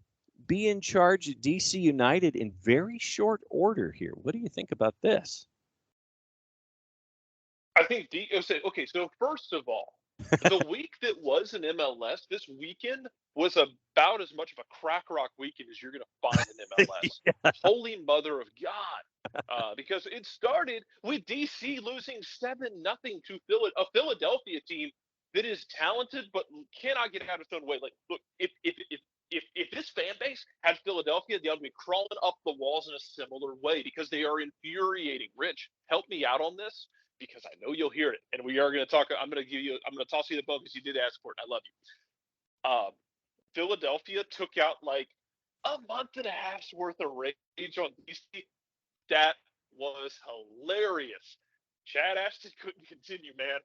be in charge at DC United in very short order here. What do you think about this? I think okay, so first of all, the week that was in MLS this weekend was about as much of a crack rock weekend as you're going to find in MLS. Yeah. Holy mother of God. Because it started with DC losing 7-0 to a Philadelphia team that is talented but cannot get out of its own way. Like, look, if this fan base had Philadelphia, they ought to be crawling up the walls in a similar way, because they are infuriating. Rich, help me out on this, because I know you'll hear it, and we are going to talk. I'm going to toss you the bone because you did ask for it. I love you. Philadelphia took out like a month and a half's worth of rage on DC. That was hilarious. Chad Ashton couldn't continue, man.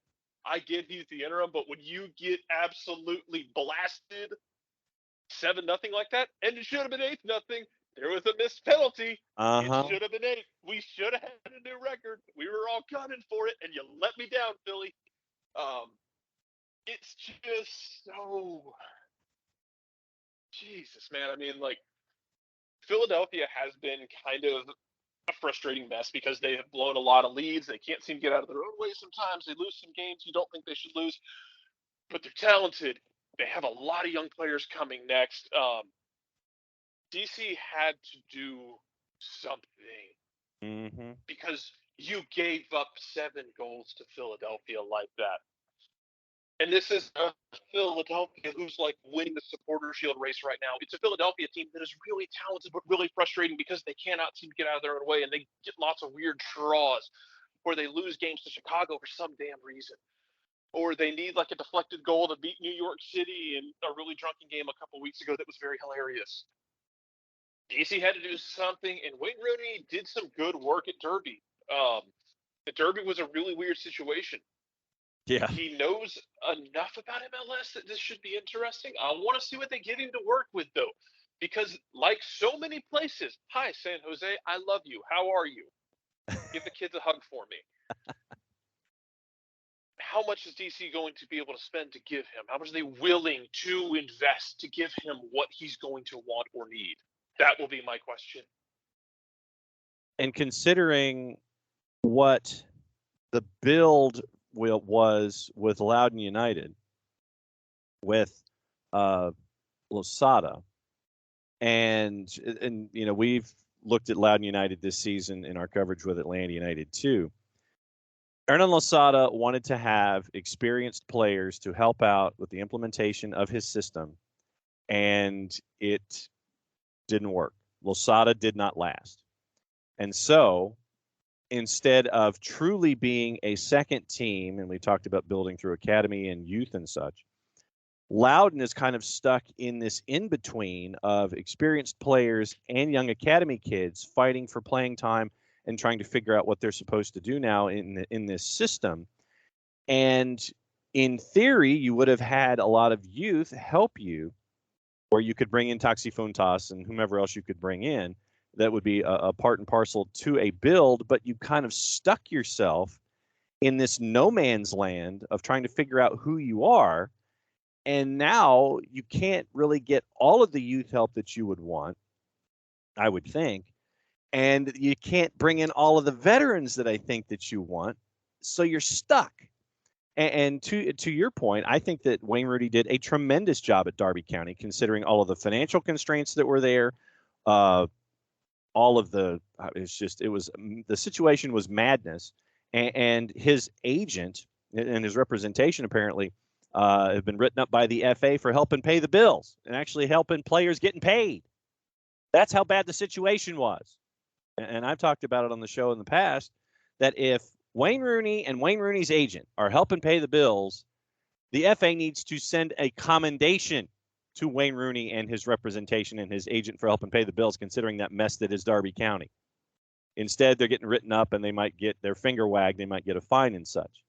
I get he's the interim, but when you get absolutely blasted 7-0 like that, and it should have been 8-0, There was a missed penalty. Uh-huh. It should have been 8. We should have had a new record. We were all gunning for it, and you let me down, Philly. It's just so Jesus, man. I mean, like, Philadelphia has been kind of a frustrating mess because they have blown a lot of leads. They can't seem to get out of their own way sometimes. They lose some games you don't think they should lose, but they're talented. They have a lot of young players coming next. DC had to do something because you gave up 7 goals to Philadelphia like that. And this is a Philadelphia who's like winning the supporter shield race right now. It's a Philadelphia team that is really talented but really frustrating because they cannot seem to get out of their own way, and they get lots of weird draws where they lose games to Chicago for some damn reason. Or they need like a deflected goal to beat New York City in a really drunken game a couple weeks ago that was very hilarious. DC had to do something, and Wayne Rooney did some good work at Derby. The Derby was a really weird situation. Yeah. He knows enough about MLS that this should be interesting. I want to see what they give him to work with, though, because like so many places, hi, San Jose, I love you. How are you? Give the kids a hug for me. How much is DC going to be able to spend to give him? How much are they willing to invest to give him what he's going to want or need? That will be my question. And considering what the build was with Loudoun United, with Losada, and you know, we've looked at Loudoun United this season in our coverage with Atlanta United too. Hernan Losada wanted to have experienced players to help out with the implementation of his system, and it didn't work. Losada did not last. And so instead of truly being a second team, and we talked about building through academy and youth and such, Loudoun is kind of stuck in this in-between of experienced players and young academy kids fighting for playing time and trying to figure out what they're supposed to do now in this system. And in theory, you would have had a lot of youth help you, where you could bring in Taxi Fontas and whomever else you could bring in. That would be a part and parcel to a build, but you kind of stuck yourself in this no man's land of trying to figure out who you are. And now you can't really get all of the youth help that you would want, I would think. And you can't bring in all of the veterans that I think that you want. So you're stuck. And to your point, I think that Wayne Rooney did a tremendous job at Derby County, considering all of the financial constraints that were there. All of the, the situation was madness. And his agent and his representation apparently have been written up by the FA for helping pay the bills and actually helping players getting paid. That's how bad the situation was. And I've talked about it on the show in the past, that if Wayne Rooney and Wayne Rooney's agent are helping pay the bills, the FA needs to send a commendation to Wayne Rooney and his representation and his agent for helping pay the bills, considering that mess that is Derby County. Instead, they're getting written up and they might get their finger wagged. They might get a fine and such.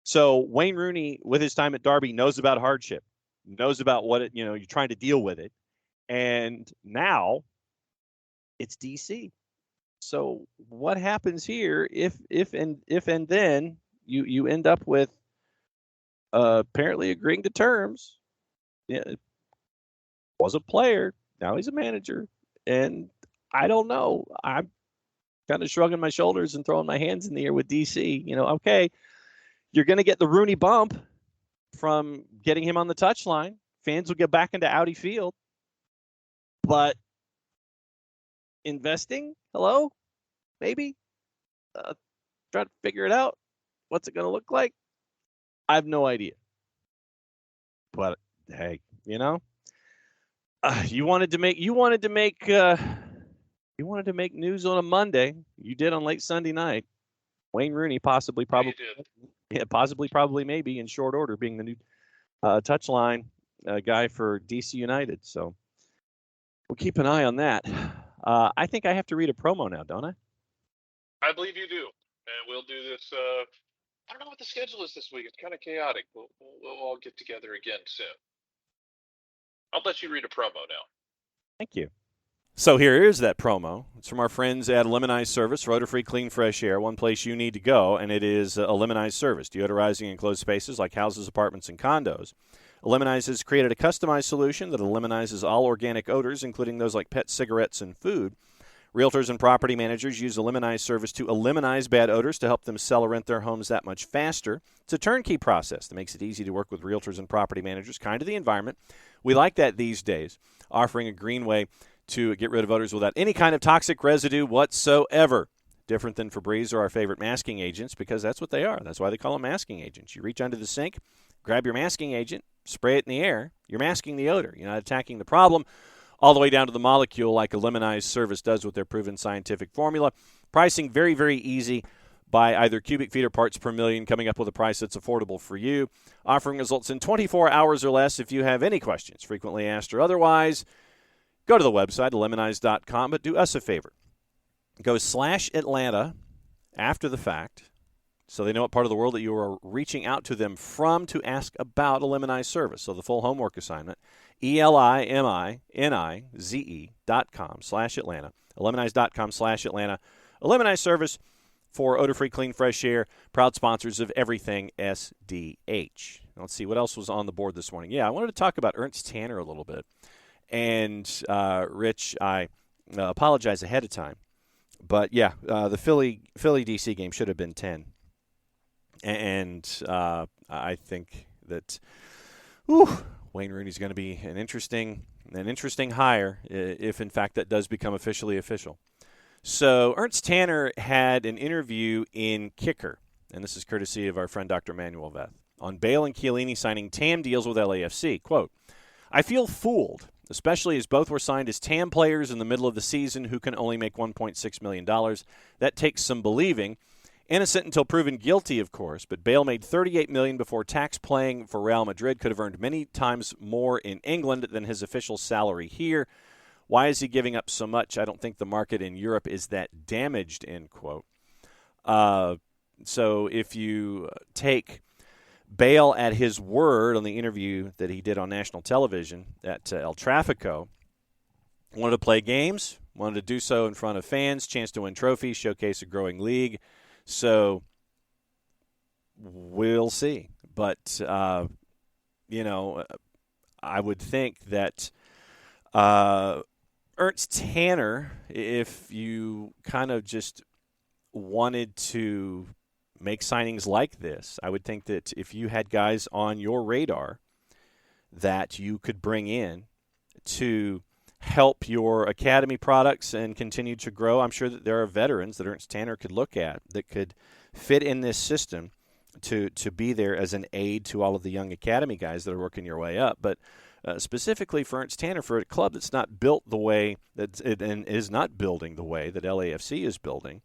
So Wayne Rooney, with his time at Derby, knows about hardship, knows about what it, you're trying to deal with it. And now it's DC. So what happens here if and then you end up with apparently agreeing to terms? Yeah, was a player, now he's a manager, and I don't know. I'm kind of shrugging my shoulders and throwing my hands in the air with DC. Okay, you're going to get the Rooney bump from getting him on the touchline. Fans will get back into Audi Field, but investing, hello, maybe try to figure it out. What's it going to look like? I have no idea. But hey, you wanted to make news on a Monday. You did on late Sunday night. Wayne Rooney possibly, maybe in short order being the new touchline guy for DC United. So we'll keep an eye on that. I think I have to read a promo now, don't I? I believe you do, and we'll do this. I don't know what the schedule is this week. It's kind of chaotic. We'll all get together again soon. I'll let you read a promo now. Thank you. So here is that promo. It's from our friends at Lemonize Service, odor-free, clean, fresh air. One place you need to go, and it is a Lemonize Service, deodorizing enclosed spaces like houses, apartments, and condos. Lemonize has created a customized solution that eliminizes all organic odors, including those like pet cigarettes and food. Realtors and property managers use a Lemonize service to eliminate bad odors to help them sell or rent their homes that much faster. It's a turnkey process that makes it easy to work with realtors and property managers, kind of the environment. We like that these days, offering a green way to get rid of odors without any kind of toxic residue whatsoever. Different than Febreze or our favorite masking agents, because that's what they are. That's why they call them masking agents. You reach under the sink, grab your masking agent, spray it in the air. You're masking the odor. You're not attacking the problem all the way down to the molecule like a Lemonize service does with their proven scientific formula. Pricing very, very easy by either cubic feet or parts per million, coming up with a price that's affordable for you. Offering results in 24 hours or less. If you have any questions, frequently asked or otherwise, go to the website, lemonize.com, but do us a favor. Go /Atlanta after the fact so they know what part of the world that you are reaching out to them from to ask about a Lemonize service. So the full homework assignment, ELIMINIZE.com/Atlanta, lemonize.com/Atlanta. A Lemonize service for odor-free, clean, fresh air, proud sponsors of everything SDH. Let's see, what else was on the board this morning? Yeah, I wanted to talk about Ernst Tanner a little bit. And, Rich, I apologize ahead of time. But, yeah, the Philly-DC game should have been 10. And I think that Wayne Rooney's going to be an interesting hire if, in fact, that does become officially official. So Ernst Tanner had an interview in Kicker, and this is courtesy of our friend Dr. Manuel Veth, on Bale and Chiellini signing TAM deals with LAFC. Quote, "I feel fooled, especially as both were signed as TAM players in the middle of the season who can only make $1.6 million. That takes some believing. Innocent until proven guilty, of course, but Bale made $38 million before tax playing for Real Madrid, could have earned many times more in England than his official salary here. Why is he giving up so much? I don't think the market in Europe is that damaged," end quote. So if you take Bale at his word on the interview that he did on national television at El Trafico, wanted to play games, wanted to do so in front of fans, chance to win trophies, showcase a growing league. So we'll see. But, I would think that Ernst Tanner, if you kind of just wanted to make signings like this, I would think that if you had guys on your radar that you could bring in to help your academy products and continue to grow, I'm sure that there are veterans that Ernst Tanner could look at that could fit in this system to be there as an aid to all of the young academy guys that are working your way up. But specifically for Ernst Tanner, for a club that's not built the way that it and is not building the way that LAFC is building,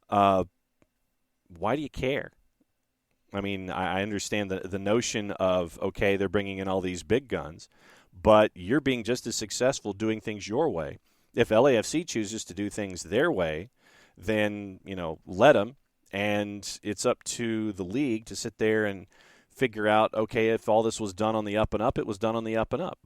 why do you care? I mean, I understand the notion of, okay, they're bringing in all these big guns, but you're being just as successful doing things your way. If LAFC chooses to do things their way, then, let them, and it's up to the league to sit there and figure out, okay, if all this was done on the up and up, it was done on the up and up.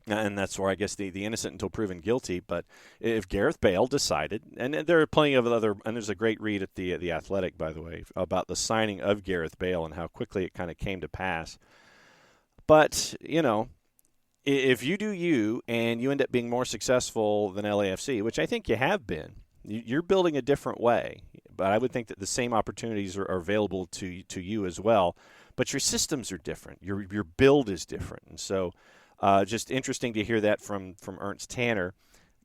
And that's where I guess the innocent until proven guilty. But if Gareth Bale decided, and there are plenty of other, and there's a great read at the Athletic, by the way, about the signing of Gareth Bale and how quickly it kind of came to pass. But, if you do you and you end up being more successful than LAFC, which I think you have been, you're building a different way. But I would think that the same opportunities are available to you as well. But your systems are different. Your build is different. And so just interesting to hear that from Ernst Tanner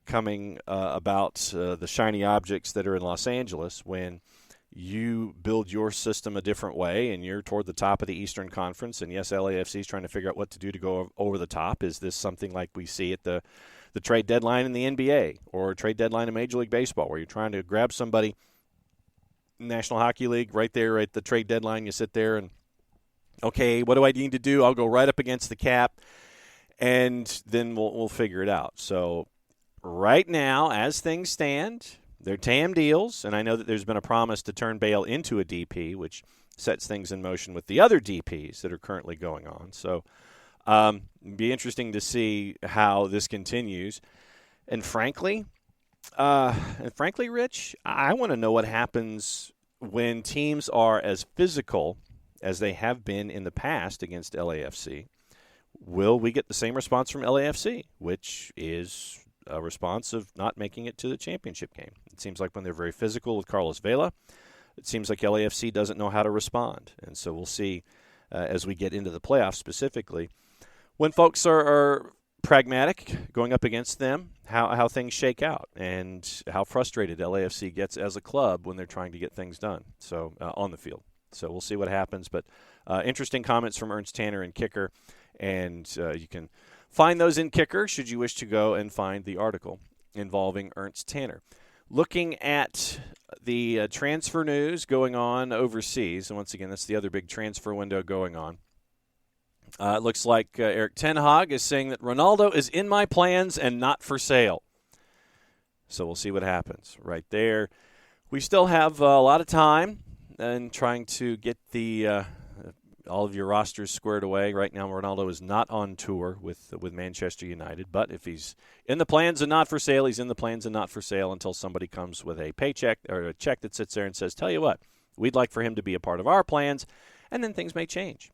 coming about the shiny objects that are in Los Angeles when you build your system a different way and you're toward the top of the Eastern Conference. And, yes, LAFC is trying to figure out what to do to go over the top. Is this something like we see at the trade deadline in the NBA or trade deadline in Major League Baseball where you're trying to grab somebody, National Hockey League, right there at the trade deadline, you sit there and, okay, what do I need to do? I'll go right up against the cap, and then we'll figure it out. So right now, as things stand, they're TAM deals, and I know that there's been a promise to turn Bale into a DP, which sets things in motion with the other DPs that are currently going on. So it'd be interesting to see how this continues. And frankly, Rich, I want to know what happens when teams are as physical as they have been in the past against LAFC. Will we get the same response from LAFC, which is a response of not making it to the championship game? It seems like when they're very physical with Carlos Vela, it seems like LAFC doesn't know how to respond. And so we'll see as we get into the playoffs specifically. When folks are pragmatic going up against them, how things shake out and how frustrated LAFC gets as a club when they're trying to get things done on the field. So we'll see what happens. But interesting comments from Ernst Tanner and Kicker. And you can find those in Kicker should you wish to go and find the article involving Ernst Tanner. Looking at the transfer news going on overseas, and once again, that's the other big transfer window going on. It looks like Eric Ten Hag is saying that Ronaldo is in my plans and not for sale. So we'll see what happens right there. We still have a lot of time in trying to get all of your rosters squared away. Right now, Ronaldo is not on tour with Manchester United, but if he's in the plans and not for sale, he's in the plans and not for sale until somebody comes with a paycheck or a check that sits there and says, tell you what, we'd like for him to be a part of our plans, and then things may change.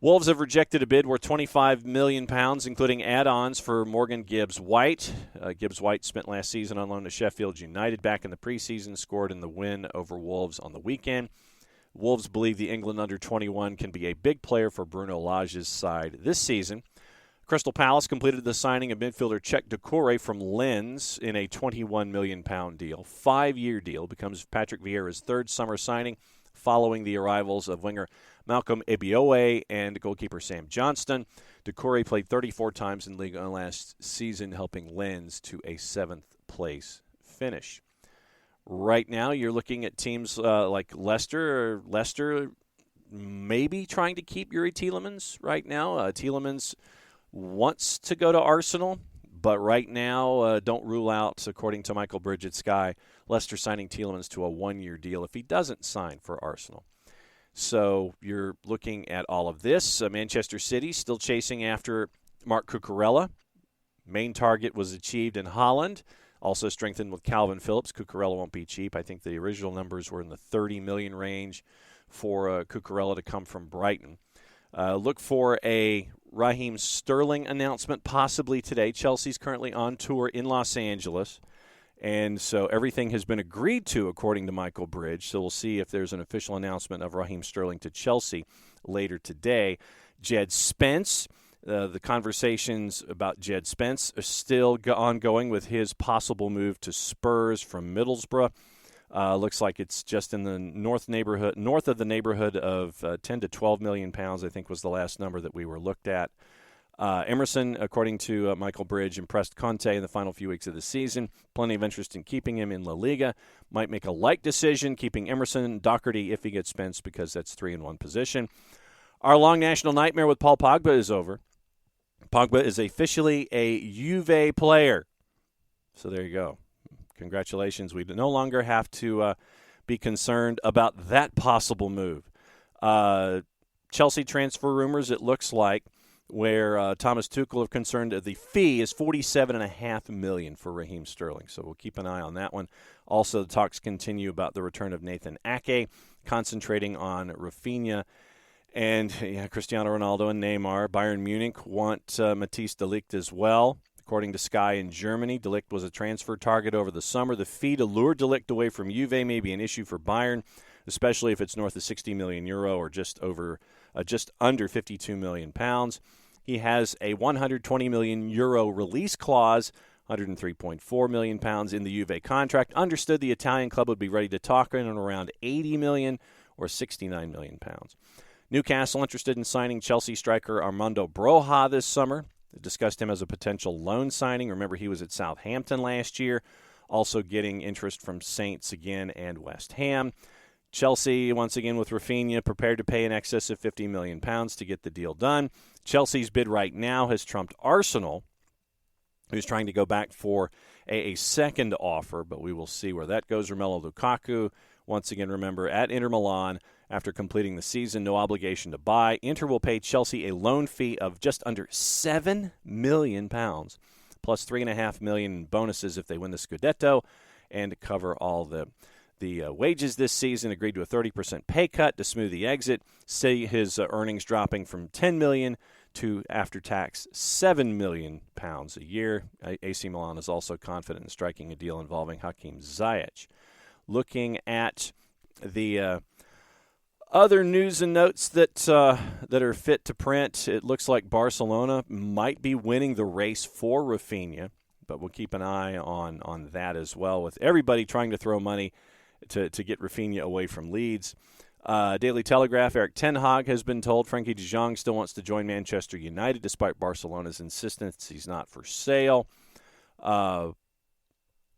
Wolves have rejected a bid worth £25 million, including add-ons for Morgan Gibbs-White. Gibbs-White spent last season on loan to Sheffield United back in the preseason, scored in the win over Wolves on the weekend. Wolves believe the England under-21 can be a big player for Bruno Lage's side this season. Crystal Palace completed the signing of midfielder Czech Doucouré from Lens in a £21 million deal. 5-year deal, becomes Patrick Vieira's third summer signing following the arrivals of winger Malcolm Ebioe and goalkeeper Sam Johnston. Doucouré played 34 times in Ligue 1 last season, helping Lens to a 7th-place finish. Right now, you're looking at teams like Leicester. Leicester maybe trying to keep Yuri Tielemans right now. Tielemans wants to go to Arsenal, but right now don't rule out, according to Michael Bridge at Sky, Leicester signing Tielemans to a 1-year deal if he doesn't sign for Arsenal. So you're looking at all of this. Manchester City still chasing after Marc Cucurella. Main target was achieved in Holland. Also strengthened with Calvin Phillips. Cucurella won't be cheap. I think the original numbers were in the $30 million range for Cucurella to come from Brighton. Look for a Raheem Sterling announcement possibly today. Chelsea's currently on tour in Los Angeles. And so everything has been agreed to, according to Michael Bridge. So we'll see if there's an official announcement of Raheem Sterling to Chelsea later today. Jed Spence, the conversations about Jed Spence are still ongoing with his possible move to Spurs from Middlesbrough. Looks like it's just in the north of the neighborhood of 10 to 12 million pounds, I think was the last number that we were looked at. Emerson, according to Michael Bridge, impressed Conte in the final few weeks of the season. Plenty of interest in keeping him in La Liga. Might make a like decision, keeping Emerson, Doherty if he gets Spence, because that's 3 in 1 position. Our long national nightmare with Paul Pogba is over. Pogba is officially a Juve player. So there you go. Congratulations. We no longer have to be concerned about that possible move. Chelsea transfer rumors, it looks like, where Thomas Tuchel are concerned, the fee is $47.5 million for Raheem Sterling. So we'll keep an eye on that one. Also, the talks continue about the return of Nathan Ake, concentrating on Rafinha and Cristiano Ronaldo and Neymar. Bayern Munich want Matthijs de Ligt as well. According to Sky in Germany, de Ligt was a transfer target over the summer. The fee to lure de Ligt away from Juve may be an issue for Bayern, especially if it's north of 60 million euro or just under 52 million pounds. He has a 120 million euro release clause, 103.4 million pounds in the Juve contract. Understood the Italian club would be ready to talk in and around 80 million or 69 million pounds. Newcastle interested in signing Chelsea striker Armando Broja this summer. They discussed him as a potential loan signing. Remember, he was at Southampton last year. Also getting interest from Saints again and West Ham. Chelsea, once again with Rafinha, prepared to pay in excess of 50 million pounds to get the deal done. Chelsea's bid right now has trumped Arsenal, who's trying to go back for a second offer, but we will see where that goes. Romelu Lukaku, once again, remember, at Inter Milan after completing the season, no obligation to buy. Inter will pay Chelsea a loan fee of just under £7 million. plus $3.5 million in bonuses if they win the Scudetto, and to cover all the wages this season. Agreed to a 30% pay cut to smooth the exit. See his earnings dropping from $10 million to after-tax £7 million a year. AC Milan is also confident in striking a deal involving Hakim Ziyech. Looking at the other news and notes that are fit to print, it looks like Barcelona might be winning the race for Rafinha, but we'll keep an eye on that as well, with everybody trying to throw money to get Rafinha away from Leeds. Daily Telegraph, Erik ten Hag has been told Frenkie de Jong still wants to join Manchester United despite Barcelona's insistence he's not for sale.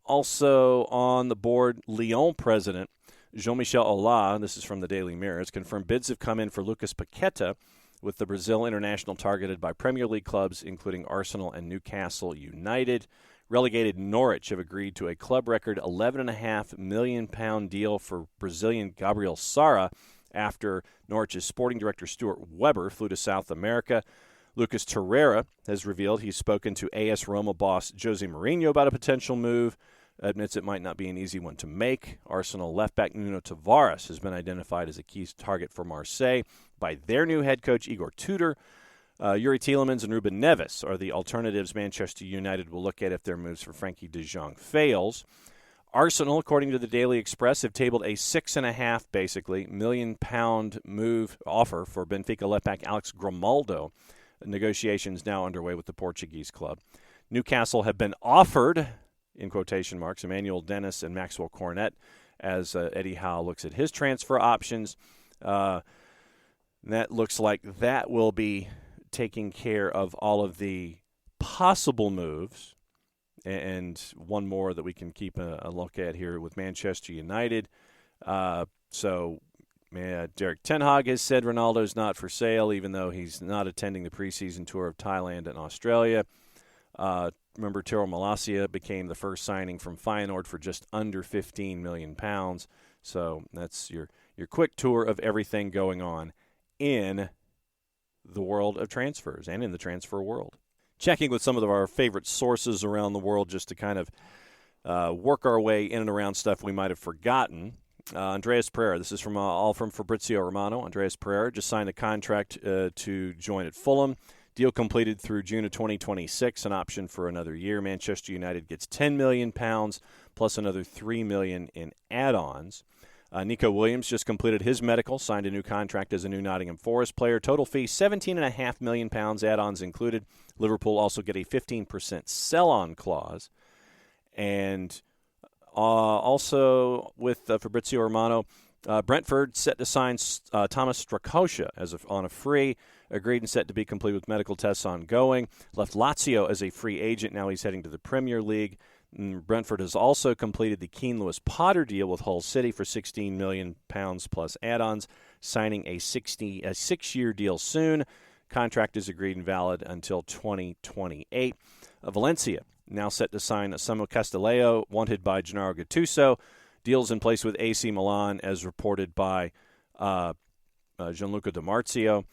Also on the board, Lyon president Jean-Michel Aulas, this is from the Daily Mirror, has confirmed bids have come in for Lucas Paqueta, with the Brazil international targeted by Premier League clubs, including Arsenal and Newcastle United. Relegated Norwich have agreed to a club record £11.5 million deal for Brazilian Gabriel Sara after Norwich's sporting director Stuart Webber flew to South America. Lucas Torreira has revealed he's spoken to AS Roma boss Jose Mourinho about a potential move. Admits it might not be an easy one to make. Arsenal left-back Nuno Tavares has been identified as a key target for Marseille by their new head coach Igor Tudor. Yuri Tielemans and Ruben Neves are the alternatives Manchester United will look at if their moves for Frenkie de Jong fails. Arsenal, according to the Daily Express, have tabled a £6.5 million move offer for Benfica left-back Alex Grimaldo. Negotiations now underway with the Portuguese club. Newcastle have been offered, in quotation marks, Emmanuel Dennis and Maxwell Cornet as Eddie Howe looks at his transfer options. That looks like that will be taking care of all of the possible moves. And one more that we can keep a look at here with Manchester United. Derek ten Hag has said Ronaldo's not for sale, even though he's not attending the preseason tour of Thailand and Australia. Remember, Tiro Malacia became the first signing from Feyenoord for just under £15 million. So that's your quick tour of everything going on in the world of transfers and in the transfer world. Checking with some of our favorite sources around the world just to kind of work our way in and around stuff we might have forgotten. Andreas Pereira, this is all from Fabrizio Romano. Andreas Pereira just signed a contract to join at Fulham. Deal completed through June of 2026, an option for another year. Manchester United gets £10 million plus another $3 million in add-ons. Nico Williams just completed his medical, signed a new contract as a new Nottingham Forest player. Total fee, £17.5 million, add-ons included. Liverpool also get a 15% sell-on clause. And also with Fabrizio Romano, Brentford set to sign Thomas Strakosha on a free, agreed and set to be complete with medical tests ongoing. Left Lazio as a free agent. Now he's heading to the Premier League. Brentford has also completed the Keane Lewis-Potter deal with Hull City for £16 million plus add-ons, signing a 6-year deal soon. Contract is agreed and valid until 2028. Valencia now set to sign Samu Castillejo, wanted by Gennaro Gattuso. Deals in place with AC Milan, as reported by Gianluca Di Marzio.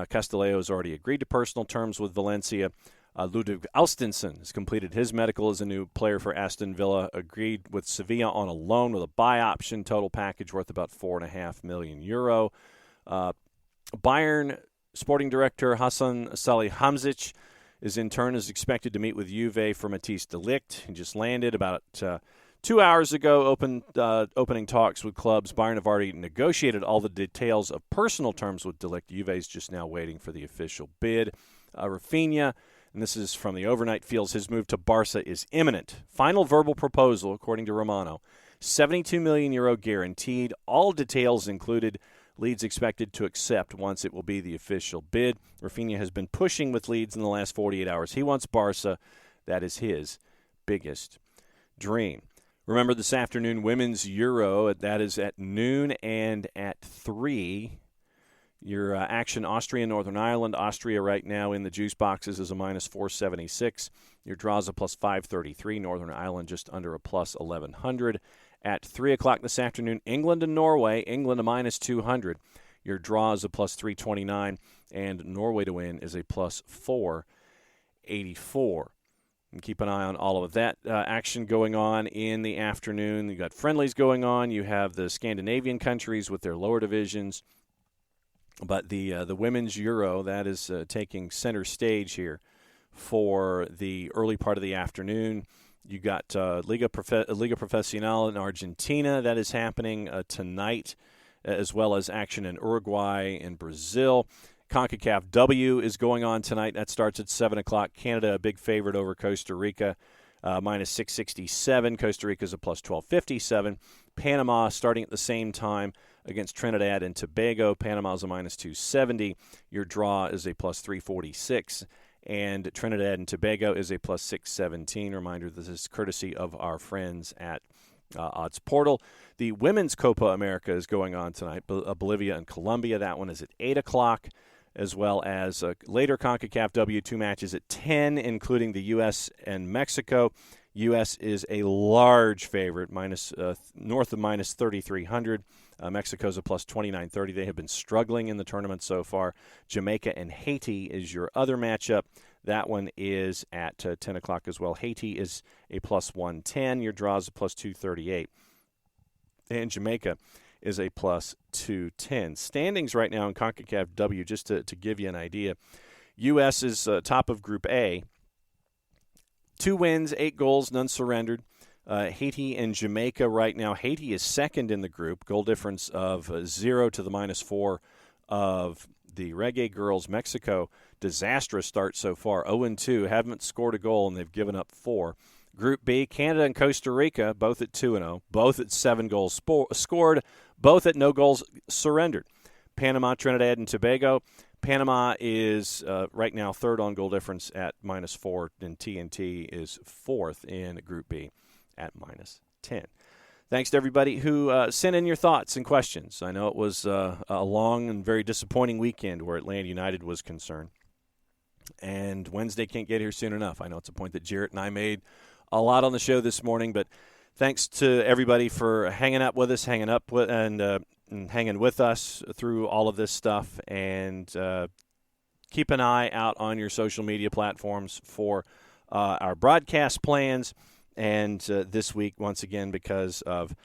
Castillejo has already agreed to personal terms with Valencia. Ludwig Austensen has completed his medical as a new player for Aston Villa, agreed with Sevilla on a loan with a buy option, total package worth about €4.5 million. Bayern sporting director Hassan Salihamidzic is expected to meet with Juve for Matthijs de Ligt. He just landed about 2 hours ago, opening talks with clubs. Bayern have already negotiated all the details of personal terms with de Ligt. Juve is just now waiting for the official bid. Rafinha, and this is from the Overnight, feels his move to Barca is imminent. Final verbal proposal, according to Romano, €72 million guaranteed. All details included. Leeds expected to accept once it will be the official bid. Rafinha has been pushing with Leeds in the last 48 hours. He wants Barca. That is his biggest dream. Remember, this afternoon, Women's Euro, that is at noon and at 3. Your action, Austria, Northern Ireland. Austria right now in the juice boxes is a minus 476. Your draws a plus 533. Northern Ireland just under a plus 1100. At 3 o'clock this afternoon, England and Norway. England a minus 200. Your draw is a plus 329. And Norway to win is a plus 484. And keep an eye on all of that action going on in the afternoon. You've got friendlies going on. You have the Scandinavian countries with their lower divisions. But the Women's Euro, that is taking center stage here for the early part of the afternoon. You got Liga Profesional in Argentina. That is happening tonight, as well as action in Uruguay and Brazil. CONCACAF W is going on tonight. That starts at 7 o'clock. Canada, a big favorite over Costa Rica, minus 667. Costa Rica is a plus 1257. Panama starting at the same time against Trinidad and Tobago. Panama is a minus 270. Your draw is a plus 346. And Trinidad and Tobago is a plus 617. Reminder, this is courtesy of our friends at Odds Portal. The Women's Copa America is going on tonight, Bolivia and Colombia. That one is at 8 o'clock, as well as later CONCACAF W2 matches at 10, including the U.S. and Mexico. U.S. is a large favorite, north of minus 3,300. Mexico's a plus 29.30. They have been struggling in the tournament so far. Jamaica and Haiti is your other matchup. That one is at 10 o'clock as well. Haiti is a plus 110. Your draw is a plus 238. And Jamaica is a plus 210. Standings right now in CONCACAF W, just to give you an idea. U.S. is top of Group A. 2 wins, 8 goals, none surrendered. Haiti and Jamaica right now. Haiti is second in the group. Goal difference of 0 to the minus 4 of the Reggae Girls. Mexico, disastrous start so far. 0-2, haven't scored a goal, and they've given up 4. Group B, Canada and Costa Rica, both at 2-0, both at 7 goals scored, both at no goals surrendered. Panama, Trinidad, and Tobago. Panama is right now third on goal difference at minus 4, and TNT is fourth in Group B at minus 10. Thanks to everybody who sent in your thoughts and questions. I know it was a long and very disappointing weekend where Atlanta United was concerned. And Wednesday can't get here soon enough. I know it's a point that Jarrett and I made a lot on the show this morning, but thanks to everybody for hanging up with us, and hanging with us through all of this stuff. And keep an eye out on your social media platforms for our broadcast plans. And this week, once again, because of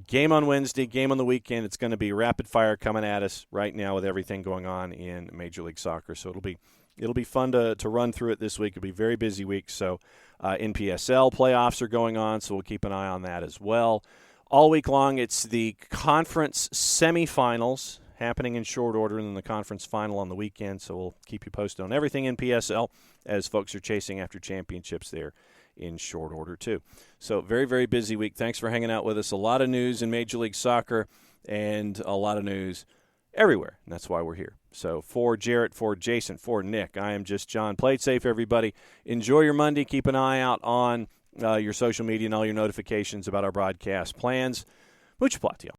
game on Wednesday, game on the weekend, it's going to be rapid fire coming at us right now with everything going on in Major League Soccer. So it'll be fun to run through it this week. It'll be a very busy week. So NPSL playoffs are going on, so we'll keep an eye on that as well. All week long, it's the conference semifinals happening in short order, and then the conference final on the weekend. So we'll keep you posted on everything NPSL as folks are chasing after championships there in short order too. So very, very busy week. Thanks for hanging out with us. A lot of news in Major League Soccer and a lot of news everywhere, and that's why we're here. So for Jarrett, for Jason, for Nick, I am just John. Play it safe, everybody. Enjoy your Monday. Keep an eye out on your social media and all your notifications about our broadcast plans. Mucho platiyo.